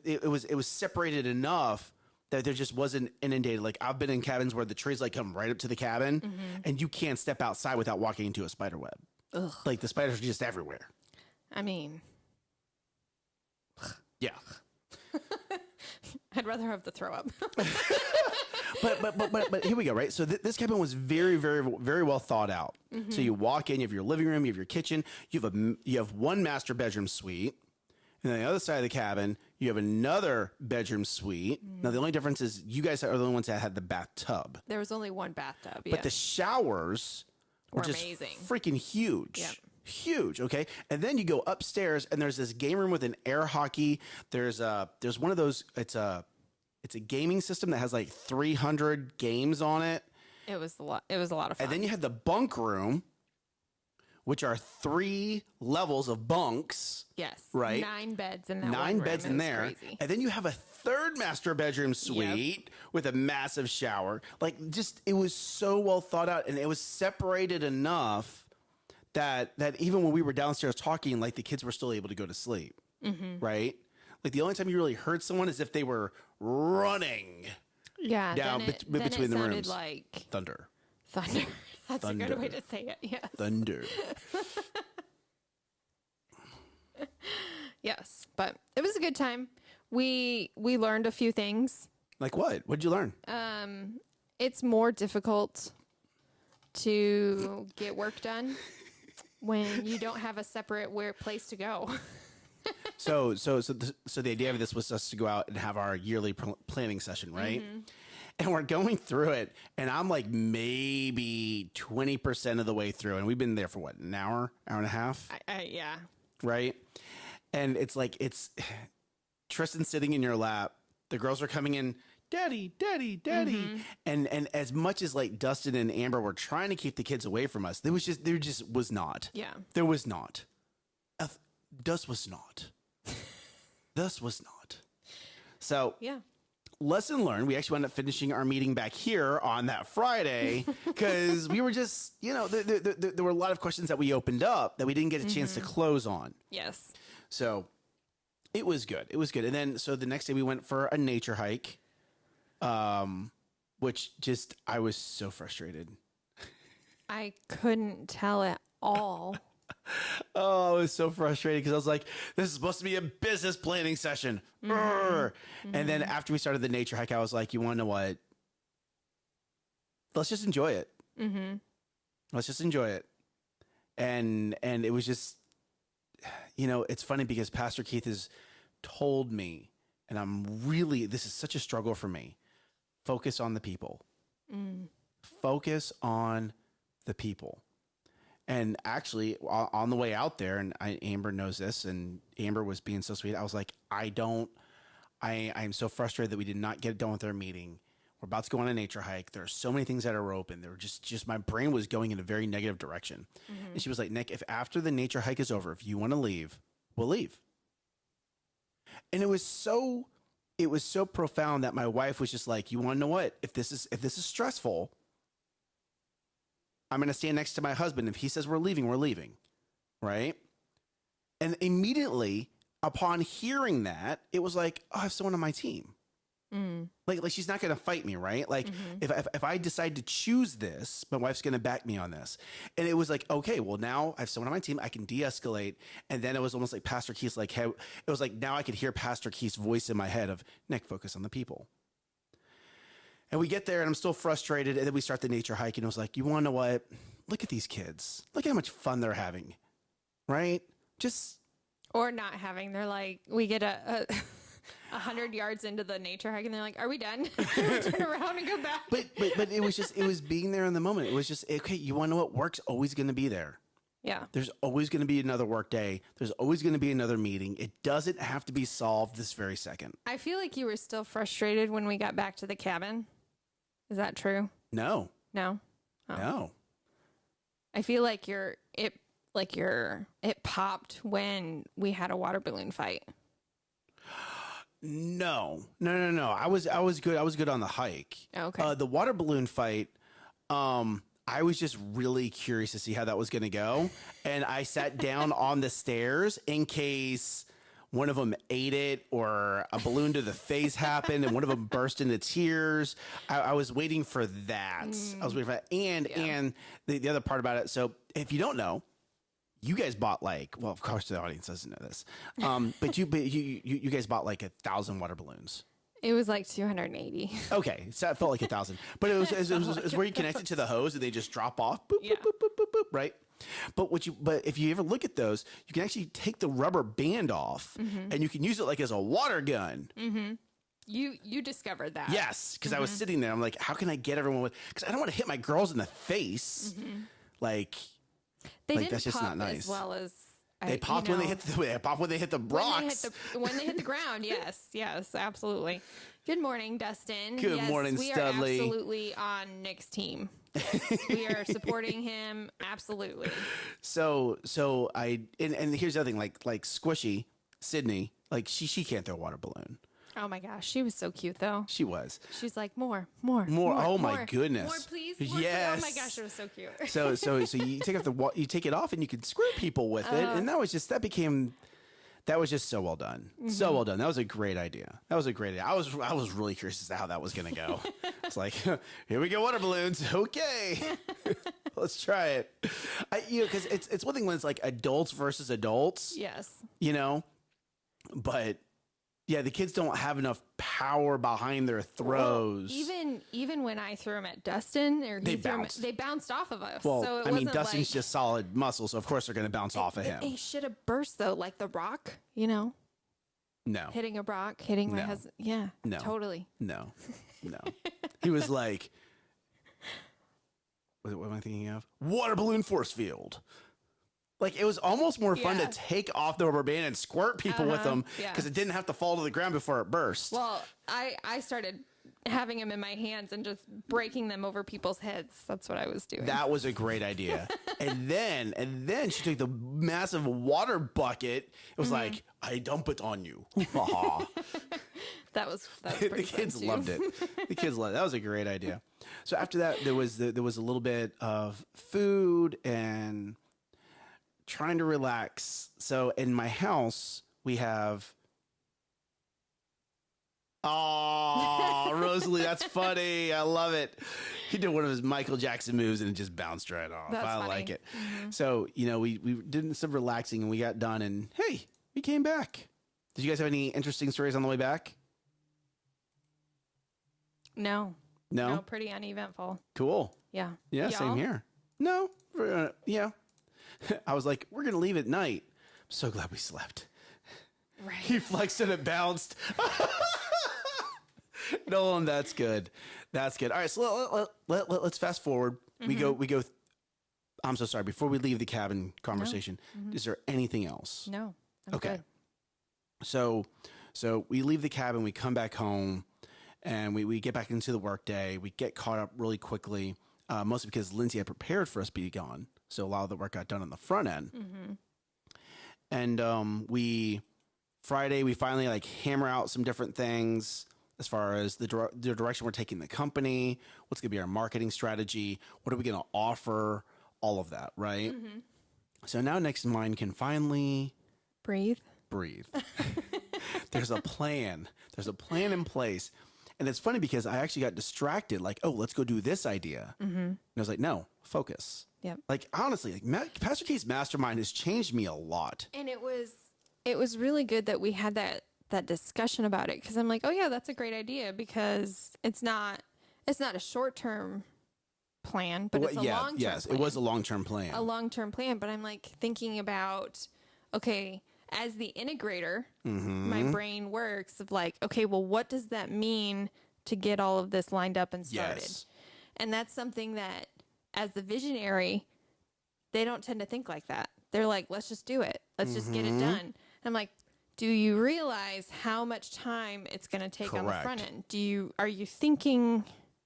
It was separated enough that there just wasn't inundated. Like I've been in cabins where the trees like come right up to the cabin and you can't step outside without walking into a spider web. Ugh. Like the spiders are just everywhere. I mean, Yeah. I'd rather have the throw up. But here we go, right? So this cabin was very, very, very well thought out. So you walk in, you have your living room, you have your kitchen, you have one master bedroom suite, and on the other side of the cabin, you have another bedroom suite. Now the only difference is you guys are the only ones that had the bathtub, There was only one bathtub. but the showers were Were just amazing. freaking huge. Yep. Huge, okay, and then you go upstairs, and there's this game room with an air hockey. There's one of those. It's a gaming system that has like 300 games on it. It was a lot. It was a lot of fun. And then you had the bunk room, which are 3 levels of bunks. yes, right? 9 beds in that. 9 one room. beds It in was there, Crazy. and then you have a third master bedroom suite with a massive shower. Like, just it was so well thought out, and it was separated enough that even when we were downstairs talking, like the kids were still able to go to sleep, right? Like the only time you really heard someone is if they were running Yeah, down then it between the sounded rooms. like Thunder, thunder. That's a Thunder. good way to say it. Yes. thunder. Yes, but it was a good time. We learned a few things. Like what? What'd you learn? It's more difficult to get work done when you don't have a separate place to go. So the idea of this was us to go out and have our yearly planning session, right? And we're going through it, and I'm like maybe 20% of the way through, and we've been there for what, an hour and a half, Yeah. right? And it's like Tristan sitting in your lap, the girls are coming in, daddy, daddy, daddy, and as much as like Dustin and Amber were trying to keep the kids away from us, there just was not. Yeah. There was not. Thus was not. Thus was not. So Yeah. lesson learned. We actually wound up finishing our meeting back here on that Friday because we were just, there were a lot of questions that we opened up that we didn't get a chance to close on. Yes. So it was good. It was good. And then, so the next day we went for a nature hike, which just, I was so frustrated. I couldn't tell at all. Oh, I was so frustrated because I was like, this is supposed to be a business planning session. And then after we started the nature hike, I was like, you want to know what? Let's just enjoy it. Let's just enjoy it. And it was just, it's funny because Pastor Keith has told me, and this is such a struggle for me. Focus on the people. Focus on the people. And actually, on the way out there, and Amber knows this, and Amber was being so sweet. I was like, I'm so frustrated that we did not get done with our meeting. We're about to go on a nature hike. There are so many things that are open. There were just my brain was going in a very negative direction. And she was like, Nick, if after the nature hike is over, if you want to leave, we'll leave. And it was so profound that my wife was just like, you want to know what? If this is stressful, I'm going to stand next to my husband. If he says we're leaving, we're leaving. Right? And immediately upon hearing that, it was like, oh, I have someone on my team. Like she's not going to fight me, right? Like if I decide to choose this, my wife's going to back me on this. And it was like, okay, well now I have someone on my team. I can de-escalate. And then it was almost like Pastor Keith's like, hey, it was like, now I could hear Pastor Keith's voice in my head of, Nick, focus on the people. And we get there and I'm still frustrated. And then we start the nature hike and it was like, you want to know what? Look at these kids. Look at how much fun they're having. Right? Or not having. They're like, we get a 100 yards into the nature hike and they're like, are we done? Turn around and go back. But it was being there in the moment. It was just, okay, you want to know what? Work's always going to be there. Yeah. There's always going to be another work day. There's always going to be another meeting. It doesn't have to be solved this very second. I feel like you were still frustrated when we got back to the cabin. Is that true? No. No? Oh. No. I feel like it popped when we had a water balloon fight. No. I was good. I was good on the hike. Okay. The water balloon fight, I was just really curious to see how that was going to go. And I sat down on the stairs in case one of them ate it or a balloon to the face happened and one of them burst into tears. I was waiting for that. I was waiting for that. And the other part about it. So if you don't know, you guys bought well, of course the audience doesn't know this. But you guys bought like 1,000 water balloons. It was like 280. Okay, so it felt like 1,000, but it was where you connect it to the hose and they just drop off, boop, boop, boop, boop, boop, boop, right? But if you ever look at those, you can actually take the rubber band off and you can use it like as a water gun. You discovered that. Yes, because I was sitting there. I'm like, how can I get everyone because I don't want to hit my girls in the face. Like, they didn't that's just pop not nice. As well as they popped when they hit the rocks. When they hit the ground. Yes, absolutely. Good morning, Dustin. Good morning, we Studley. We are absolutely on Nick's team. We are supporting him absolutely. So and here's the other thing, like Squishy Sydney, like she can't throw a water balloon. Oh my gosh, she was so cute though. She was. She's like more. Oh my goodness. More, please. More, yes. Oh my gosh, it was so cute. So you take it off and you can screw people with it, and that was just so well done. So well done. That was a great idea. I was really curious as to how that was going to go. It's like, here we go, water balloons. Okay, let's try it. Because it's one thing when it's like adults versus adults. Yes. But yeah, the kids don't have enough power behind their throws. Well, even when I threw them at Dustin, or they bounced off of us. Well, so Dustin's just solid muscle, so of course they're going to bounce off of him. He should have burst though, like the rock. No. Hitting a rock, hitting my No. husband. Yeah, No. totally. No. He was like, what am I thinking of? Water balloon force field. Like, it was almost more fun to take off the rubber band and squirt people with them because it didn't have to fall to the ground before it burst. Well, I started having them in my hands and just breaking them over people's heads. That's what I was doing. That was a great idea. and then she took the massive water bucket. It was like, I dump it on you. That was pretty The kids loved it. The kids loved it. That was a great idea. So after that, there was a little bit of food and trying to relax. So in my house, we have. Oh, Rosalie, that's funny. I love it. He did one of his Michael Jackson moves and it just bounced right off. That's I funny. like it. So, we did some relaxing and we got done and hey, we came back. Did you guys have any interesting stories on the way back? No, No? pretty uneventful. Cool. Yeah. Yeah, Y'all? same here. No, yeah. I was like, we're going to leave at night. I'm so glad we slept. Right. He flexed and it bounced. Nolan, that's good. That's good. All right, so let's fast forward. We go. I'm so sorry. Before we leave the cabin conversation, is there anything else? No. I'm Okay. good. So we leave the cabin, we come back home, and we get back into the workday. We get caught up really quickly, mostly because Lindsay had prepared for us to be gone. So a lot of the work got done on the front end. And Friday, we finally like hammer out some different things as far as the direction we're taking the company, what's going to be our marketing strategy, what are we going to offer, all of that, right? So now Next in Line can finally Breathe. There's a plan. There's a plan in place. And it's funny because I actually got distracted, like, oh, let's go do this idea. And I was like, no, focus. Yep. Like, honestly, like Pastor Keith's mastermind has changed me a lot. And it was really good that we had that discussion about it because I'm like, oh yeah, that's a great idea because it's not a short-term plan, but it's a long-term yes, plan. it was a long-term plan. A long-term plan, but I'm like thinking about, okay, as the integrator, my brain works of like, okay, well, what does that mean to get all of this lined up and started? Yes. And that's something that as the visionary, they don't tend to think like that. They're like, let's just do it. Let's just get it done. And I'm like, do you realize how much time it's going to take on the front end? Are you thinking?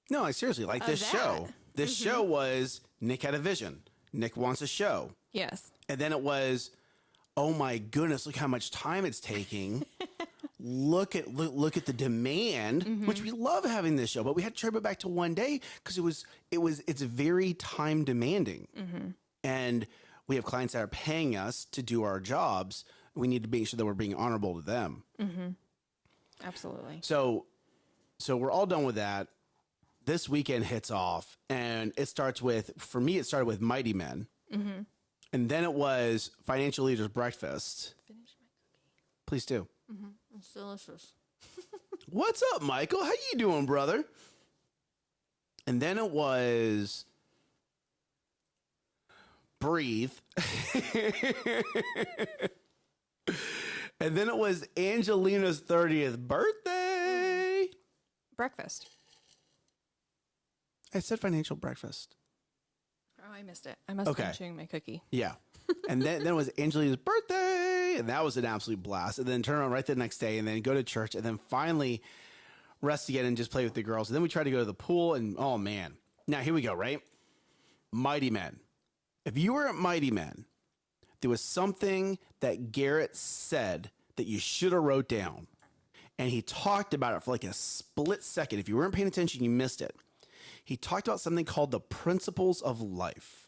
No, I seriously, like this that. show. This show was Nick had a vision. Nick wants a show. Yes. And then it was, oh my goodness, look how much time it's taking. look at the demand, which we love having this show, but we had to trim it back to one day because it's very time demanding. And we have clients that are paying us to do our jobs. We need to make sure that we're being honorable to them. Absolutely. So we're all done with that. This weekend hits off and it started with Mighty Men. And then it was Financial Leaders Breakfast. Finish my cookie. Please do. It's delicious. What's up, Michael? How you doing, brother? And then it was Breathe. And then it was Angelina's 30th birthday. Breakfast. I said financial breakfast. Oh, I missed it. I must have been chewing my cookie. Yeah. And then it was Angelina's birthday, and that was an absolute blast. And then turn around right the next day and then go to church and then finally rest again and just play with the girls. And then we tried to go to the pool and oh man. Now here we go, right? Mighty Men. If you were at Mighty Men, there was something that Garrett said that you should have wrote down. And he talked about it for like a split second. If you weren't paying attention, you missed it. He talked about something called the principles of life.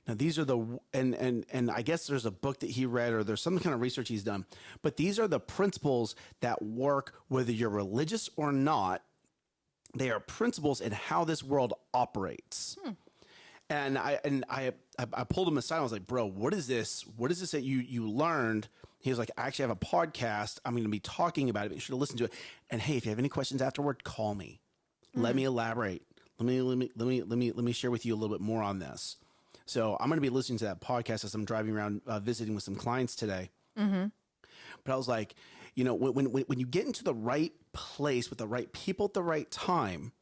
Now, these are and I guess there's a book that he read or there's some kind of research he's done, but these are the principles that work whether you're religious or not. They are principles in how this world operates. And I pulled him aside. I was like, bro, what is this? What is this that you learned? He was like, I actually have a podcast. I'm going to be talking about it. You should listen to it. And hey, if you have any questions afterward, call me. Let me elaborate. Let me share with you a little bit more on this. So I'm going to be listening to that podcast as I'm driving around visiting with some clients today. But I was like, you know, when you get into the right place with the right people at the right time,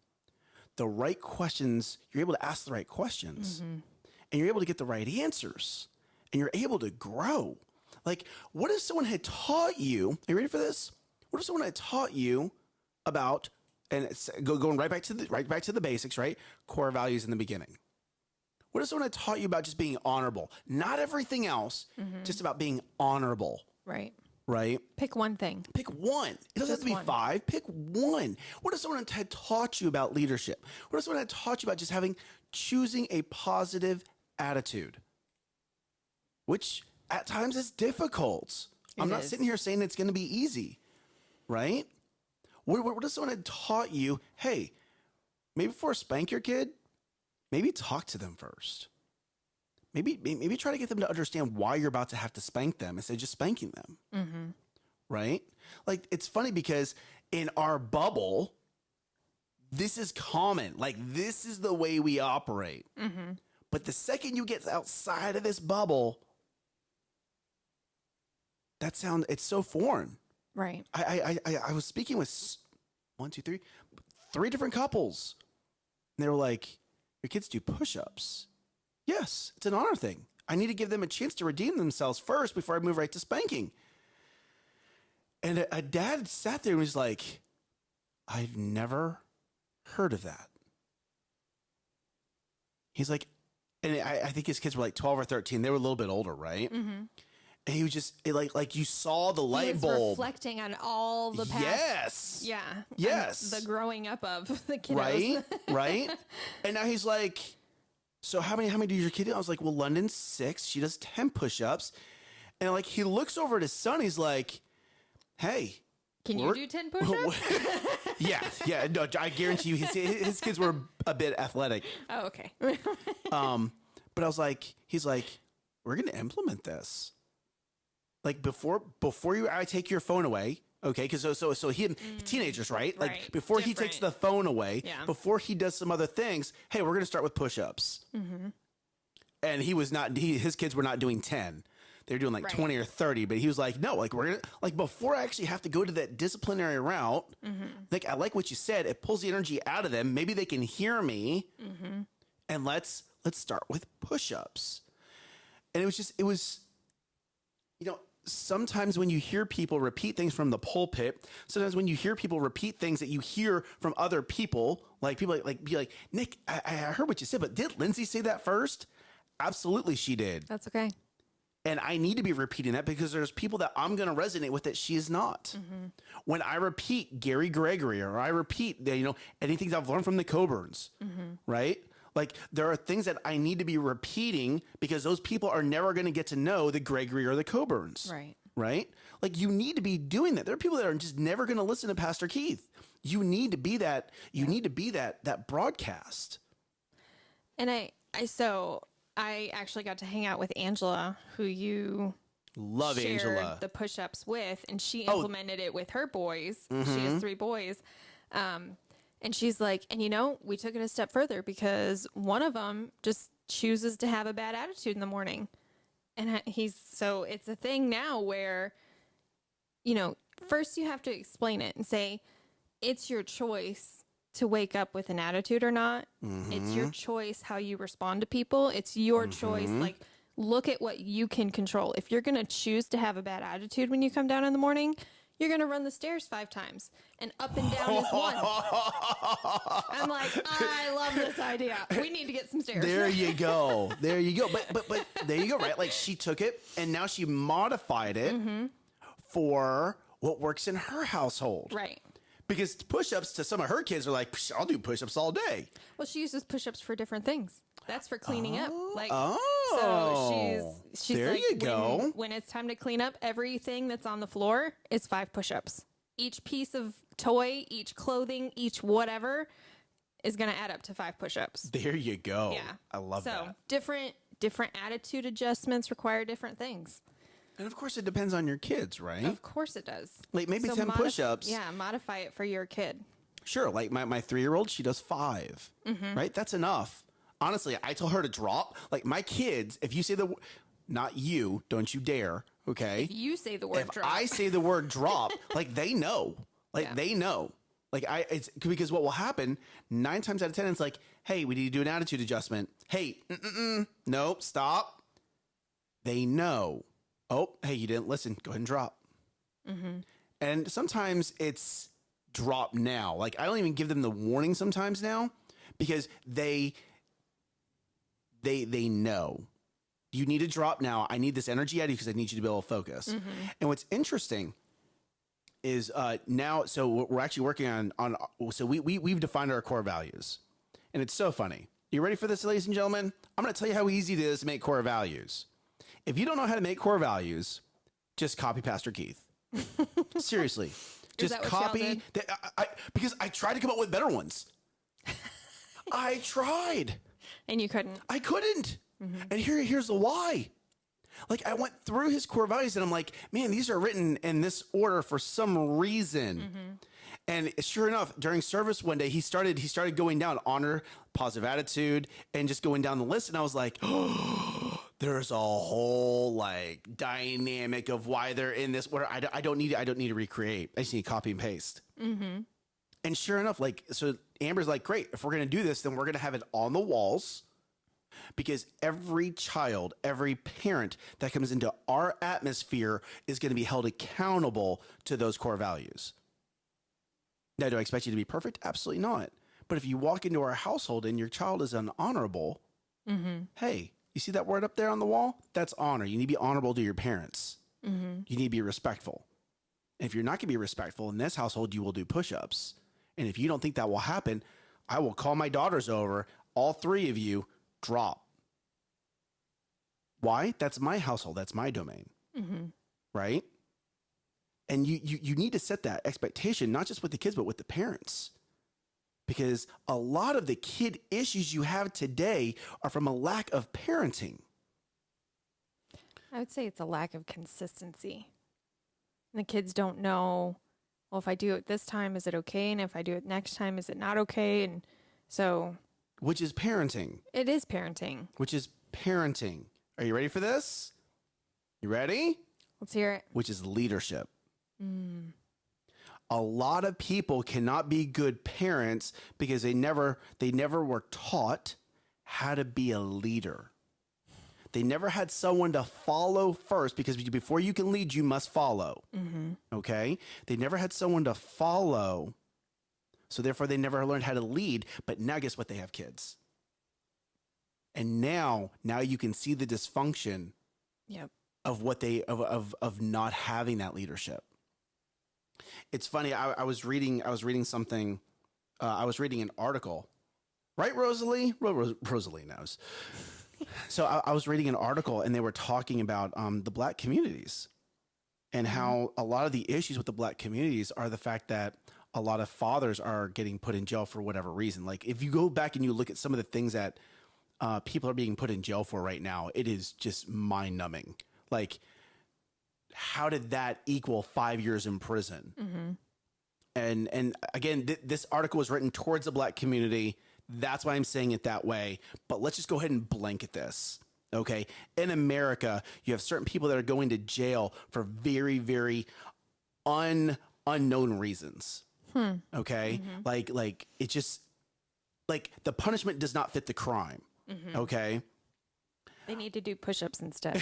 the right questions, you're able to ask the right questions and you're able to get the right answers and you're able to grow. Like, what if someone had taught you, are you ready for this? What if someone had taught you about, and it's going right back to the basics, right? Core values in the beginning. What if someone had taught you about just being honorable? Not everything else, just about being honorable. Right. Right? Pick one thing. Pick one. It doesn't have to be 5. Pick one. What if someone had taught you about leadership? What if someone had taught you about just choosing a positive attitude? Which at times is difficult. I'm not sitting here saying it's going to be easy, right? What if someone had taught you, hey, maybe before spank your kid, maybe talk to them first. Maybe try to get them to understand why you're about to have to spank them instead of just spanking them. Right? Like, it's funny because in our bubble, this is common. Like, this is the way we operate. But the second you get outside of this bubble, it's so foreign. Right. I was speaking with 3 different couples. And they were like, your kids do push-ups. Yes, it's an honor thing. I need to give them a chance to redeem themselves first before I move right to spanking. And a dad sat there and was like, I've never heard of that. He's like, and I think his kids were like 12 or 13. They were a little bit older, right? And he was just like you saw the light bulb. Reflecting on all the past. Yes. Yeah. Yes. The growing up of the kiddos. Right. Right. And now he's like, so how many does your kid do? I was like, well, London's 6. She does 10 push-ups. And like, he looks over at his son. He's like, hey. Can you do 10 push-ups? Yeah. No, I guarantee you his kids were a bit athletic. Oh, okay. But I was like, he's like, we're going to implement this. Like before I take your phone away. Okay, because so he teenagers, right? Like right. before he takes the phone away, before he does some other things, hey, we're going to start with push-ups. And his kids were not doing 10. They were doing like 20 or 30, but he was like, no, like we're going to, like before I actually have to go to that disciplinary route, like I like what you said, it pulls the energy out of them. Maybe they can hear me. And let's start with push-ups. And it was, you know, sometimes when you hear people repeat things from the pulpit, sometimes when you hear people repeat things that you hear from other people, like people be like, Nick, I heard what you said, but did Lindsay say that first? Absolutely, she did. That's okay. And I need to be repeating that because there's people that I'm going to resonate with that she is not. When I repeat Gary Gregory or I repeat, anything that I've learned from the Coburns, right? Like there are things that I need to be repeating because those people are never going to get to know the Gregory or the Coburns. Right. Right? Like you need to be doing that. There are people that are just never going to listen to Pastor Keith. You need to be that. You need to be that broadcast. And I actually got to hang out with Angela, who you love shared Angela. The push-ups with, and she implemented it with her boys. She has 3 boys. And she's like, and we took it a step further because one of them just chooses to have a bad attitude in the morning. And so it's a thing now where, first you have to explain it and say, it's your choice to wake up with an attitude or not. It's your choice how you respond to people. It's your choice. Like, look at what you can control. If you're going to choose to have a bad attitude when you come down in the morning, you're going to run the stairs 5 times and up and down is 1. I'm like, I love this idea. We need to get some stairs. There you go. There you go. But there you go, right? Like she took it and now she modified it for what works in her household. Right. Because push-ups to some of her kids are like, I'll do push-ups all day. Well, she uses push-ups for different things. That's for cleaning up. Like, so she's there like, you go. When it's time to clean up, everything that's on the floor is 5 push-ups. Each piece of toy, each clothing, each whatever is going to add up to 5 push-ups. There you go. Yeah. I love that. So different attitude adjustments require different things. And of course, it depends on your kids, right? Of course it does. Like maybe 10 push-ups. Yeah, modify it for your kid. Sure. Like my 3-year-old, she does 5. Right? That's enough. Honestly, I tell her to drop. Like my kids, if you say not you, don't you dare. Okay. If you say the word If drop. I say the word drop, like they know, they know. Like it's because what will happen 9 times out of 10, it's like, hey, we need to do an attitude adjustment. Hey, nope, stop. They know. Oh, hey, you didn't listen. Go ahead and drop. And sometimes it's drop now. Like I don't even give them the warning sometimes now because they know. You need to drop now. I need this energy out of you because I need you to be able to focus. And what's interesting is now, so we're actually working on so we've defined our core values. And it's so funny. You ready for this, ladies and gentlemen? I'm going to tell you how easy it is to make core values. If you don't know how to make core values, just copy Pastor Keith. Seriously. Just copy. Because I tried to come up with better ones. I tried. And you couldn't. I couldn't. And here's the why. Like I went through his core values and I'm like, man, these are written in this order for some reason. And sure enough, during service one day, he started going down honor, positive attitude, and just going down the list. And I was like, oh, there's a whole like dynamic of why they're in this order. I don't need to recreate. I just need to copy and paste. And sure enough, like, so Amber's like, great, if we're going to do this, then we're going to have it on the walls. Because every child, every parent that comes into our atmosphere is going to be held accountable to those core values. Now, do I expect you to be perfect? Absolutely not. But if you walk into our household and your child is unhonorable, hey, you see that word up there on the wall? That's honor. You need to be honorable to your parents. You need to be respectful. And if you're not going to be respectful in this household, you will do push-ups. And if you don't think that will happen, I will call my daughters over, all 3 of you, drop. Why? That's my household. That's my domain. Right? And you need to set that expectation, not just with the kids, but with the parents. Because a lot of the kid issues you have today are from a lack of parenting. I would say it's a lack of consistency. And the kids don't know, well, if I do it this time, is it okay? And if I do it next time, is it not okay? And so... Which is parenting. It is parenting. Which is parenting. Are you ready for this? You ready? Let's hear it. Which is leadership. A lot of people cannot be good parents because they never were taught how to be a leader. They never had someone to follow first because before you can lead, you must follow. Okay? They never had someone to follow. So therefore, they never learned how to lead. But now guess what? They have kids. And now you can see the dysfunction of what of not having that leadership. It's funny. I was reading something. I was reading an article, right, Rosalie? Rosalie knows. So I was reading an article, and they were talking about the Black communities and how a lot of the issues with the Black communities are the fact that a lot of fathers are getting put in jail for whatever reason. Like if you go back and you look at some of the things that people are being put in jail for right now, it is just mind numbing. Like, how did that equal 5 years in prison? And again, this article was written towards the Black community. That's why I'm saying it that way. But let's just go ahead and blanket this. Okay. In America, you have certain people that are going to jail for very, very unknown reasons. Okay. Like it's just like the punishment does not fit the crime. Okay. They need to do push-ups instead.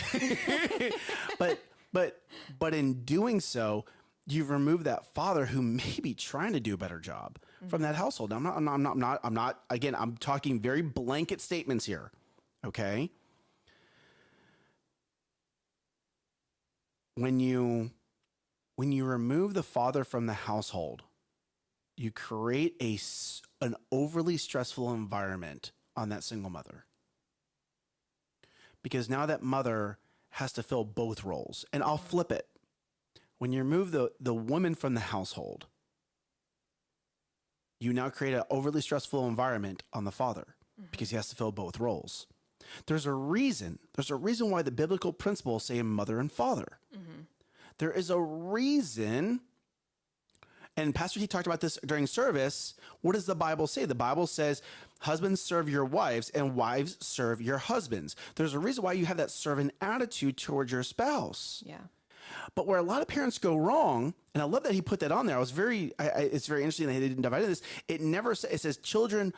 But in doing so, you've removed that father who may be trying to do a better job from that household. Now, I'm not, again, I'm talking very blanket statements here. Okay. When you remove the father from the household, you create an overly stressful environment on that single mother. Because now that mother has to fill both roles. And I'll flip it. When you remove the woman from the household, you now create an overly stressful environment on the father because he has to fill both roles. There's a reason why the biblical principles say mother and father. There is a reason, and Pastor T talked about this during service. What does the Bible say? The Bible says, husbands serve your wives and wives serve your husbands. There's a reason why you have that servant attitude towards your spouse. Yeah. But where a lot of parents go wrong, and I love that he put that on there. It's very interesting that he didn't divide this. It never says, it says children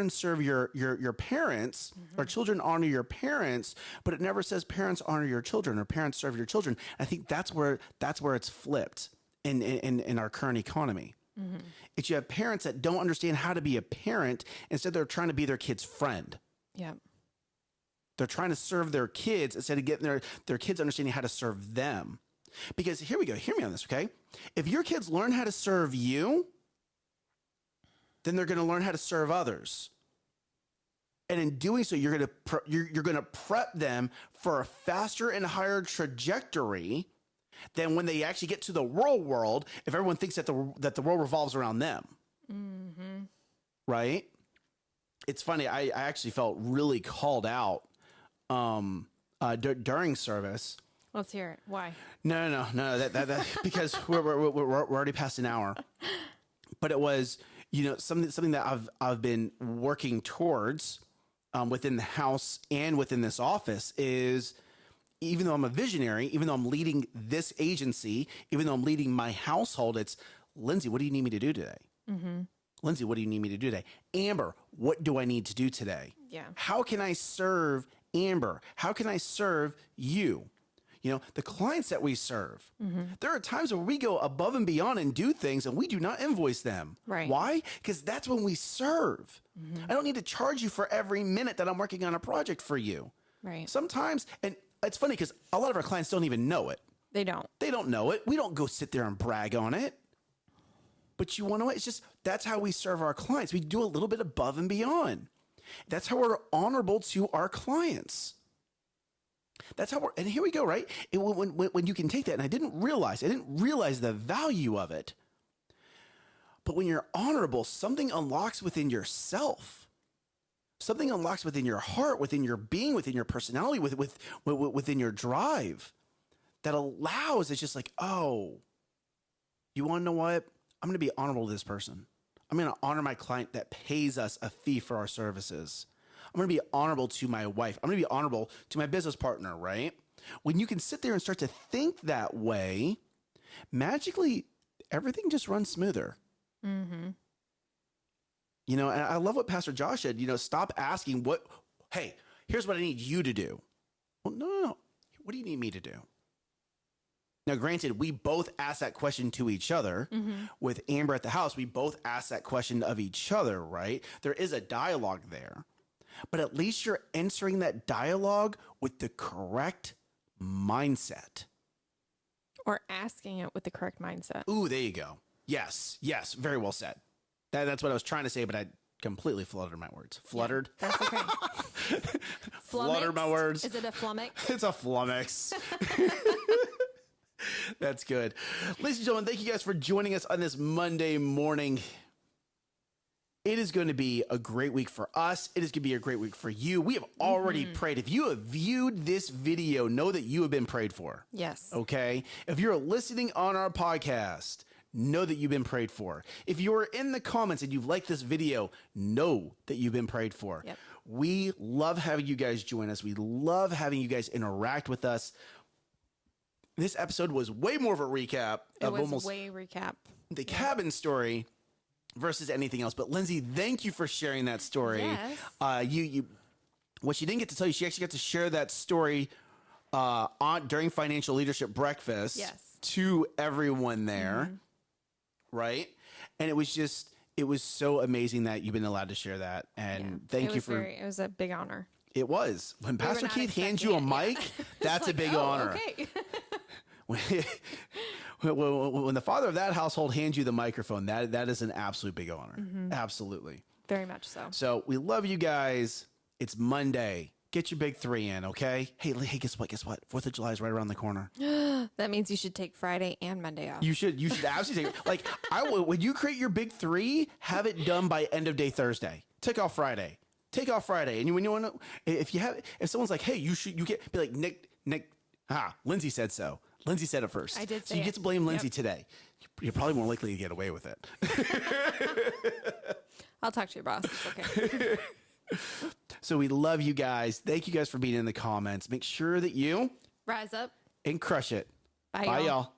serve your parents, or children honor your parents, but it never says parents honor your children or parents serve your children. I think that's where it's flipped in our current economy. It's you have parents that don't understand how to be a parent. Instead, they're trying to be their kid's friend. Yeah. They're trying to serve their kids instead of getting their kids understanding how to serve them. Because here we go. Hear me on this, okay? If your kids learn how to serve you, then they're going to learn how to serve others. And in doing so, you're going to prep them for a faster and higher trajectory than when they actually get to the real world, if everyone thinks that the world revolves around them. Right? It's funny. I actually felt really called out during service. Let's hear it. Why? No. That because we're already past an hour. But it was, something that I've been working towards within the house and within this office is, even though I'm a visionary, even though I'm leading this agency, even though I'm leading my household, it's, Lindsay, what do you need me to do today? Lindsay, what do you need me to do today? Amber, what do I need to do today? Yeah. How can I serve Amber? How can I serve you? The clients that we serve, there are times where we go above and beyond and do things and we do not invoice them. Right. Why? Because that's when we serve. I don't need to charge you for every minute that I'm working on a project for you. Right. Sometimes, and it's funny because a lot of our clients don't even know it. They don't. They don't know it. We don't go sit there and brag on it. But you want to know what? It's just, that's how we serve our clients. We do a little bit above and beyond. That's how we're honorable to our clients. That's how and here we go, right? When you can take that, and I didn't realize the value of it. But when you're honorable, something unlocks within yourself. Something unlocks within your heart, within your being, within your personality, within your drive that allows, it's just like, oh, you want to know what? I'm going to be honorable to this person. I'm going to honor my client that pays us a fee for our services. I'm going to be honorable to my wife. I'm going to be honorable to my business partner, right? When you can sit there and start to think that way, magically, everything just runs smoother. And I love what Pastor Josh said, stop asking hey, here's what I need you to do. Well, no. What do you need me to do? Now, granted, we both ask that question to each other. With Amber at the house, we both ask that question of each other, right? There is a dialogue there. But at least you're answering that dialogue with the correct mindset. Or asking it with the correct mindset. Ooh, there you go. Yes. Very well said. That's what I was trying to say, but I completely fluttered my words. Fluttered? Yeah, that's okay. Fluttered my words. Is it a flummox? It's a flummox. That's good. Ladies and gentlemen, thank you guys for joining us on this Monday morning. It is going to be a great week for us. It is going to be a great week for you. We have already prayed. If you have viewed this video, know that you have been prayed for. Yes. Okay? If you're listening on our podcast, know that you've been prayed for. If you are in the comments and you've liked this video, know that you've been prayed for. Yep. We love having you guys join us. We love having you guys interact with us. This episode was way more of a recap of almost the cabin story versus anything else. But Lindsay, thank you for sharing that story. Yes. What she didn't get to tell you, she actually got to share that story during Financial Leadership Breakfast to everyone there. Right? And it was so amazing that you've been allowed to share that. And thank you for it was a big honor. It was. When Pastor Keith hands you a mic, that's a big honor. Okay. When the father of that household hands you the microphone, that is an absolute big honor. Absolutely. Very much so. So we love you guys. It's Monday. Get your big 3 in, okay? Hey, guess what? 4th of July is right around the corner. That means you should take Friday and Monday off. You should absolutely take it. Like, when you create your big 3, have it done by end of day Thursday. Take off Friday. And when you want to, if someone's like, hey, you can't be like, Nick, Lindsay said so. Lindsay said it first. I did say So you get to blame Lindsay today. You're probably more likely to get away with it. I'll talk to your boss. It's okay. So we love you guys. Thank you guys for being in the comments. Make sure that you rise up and crush it. Bye, Bye y'all. y'all.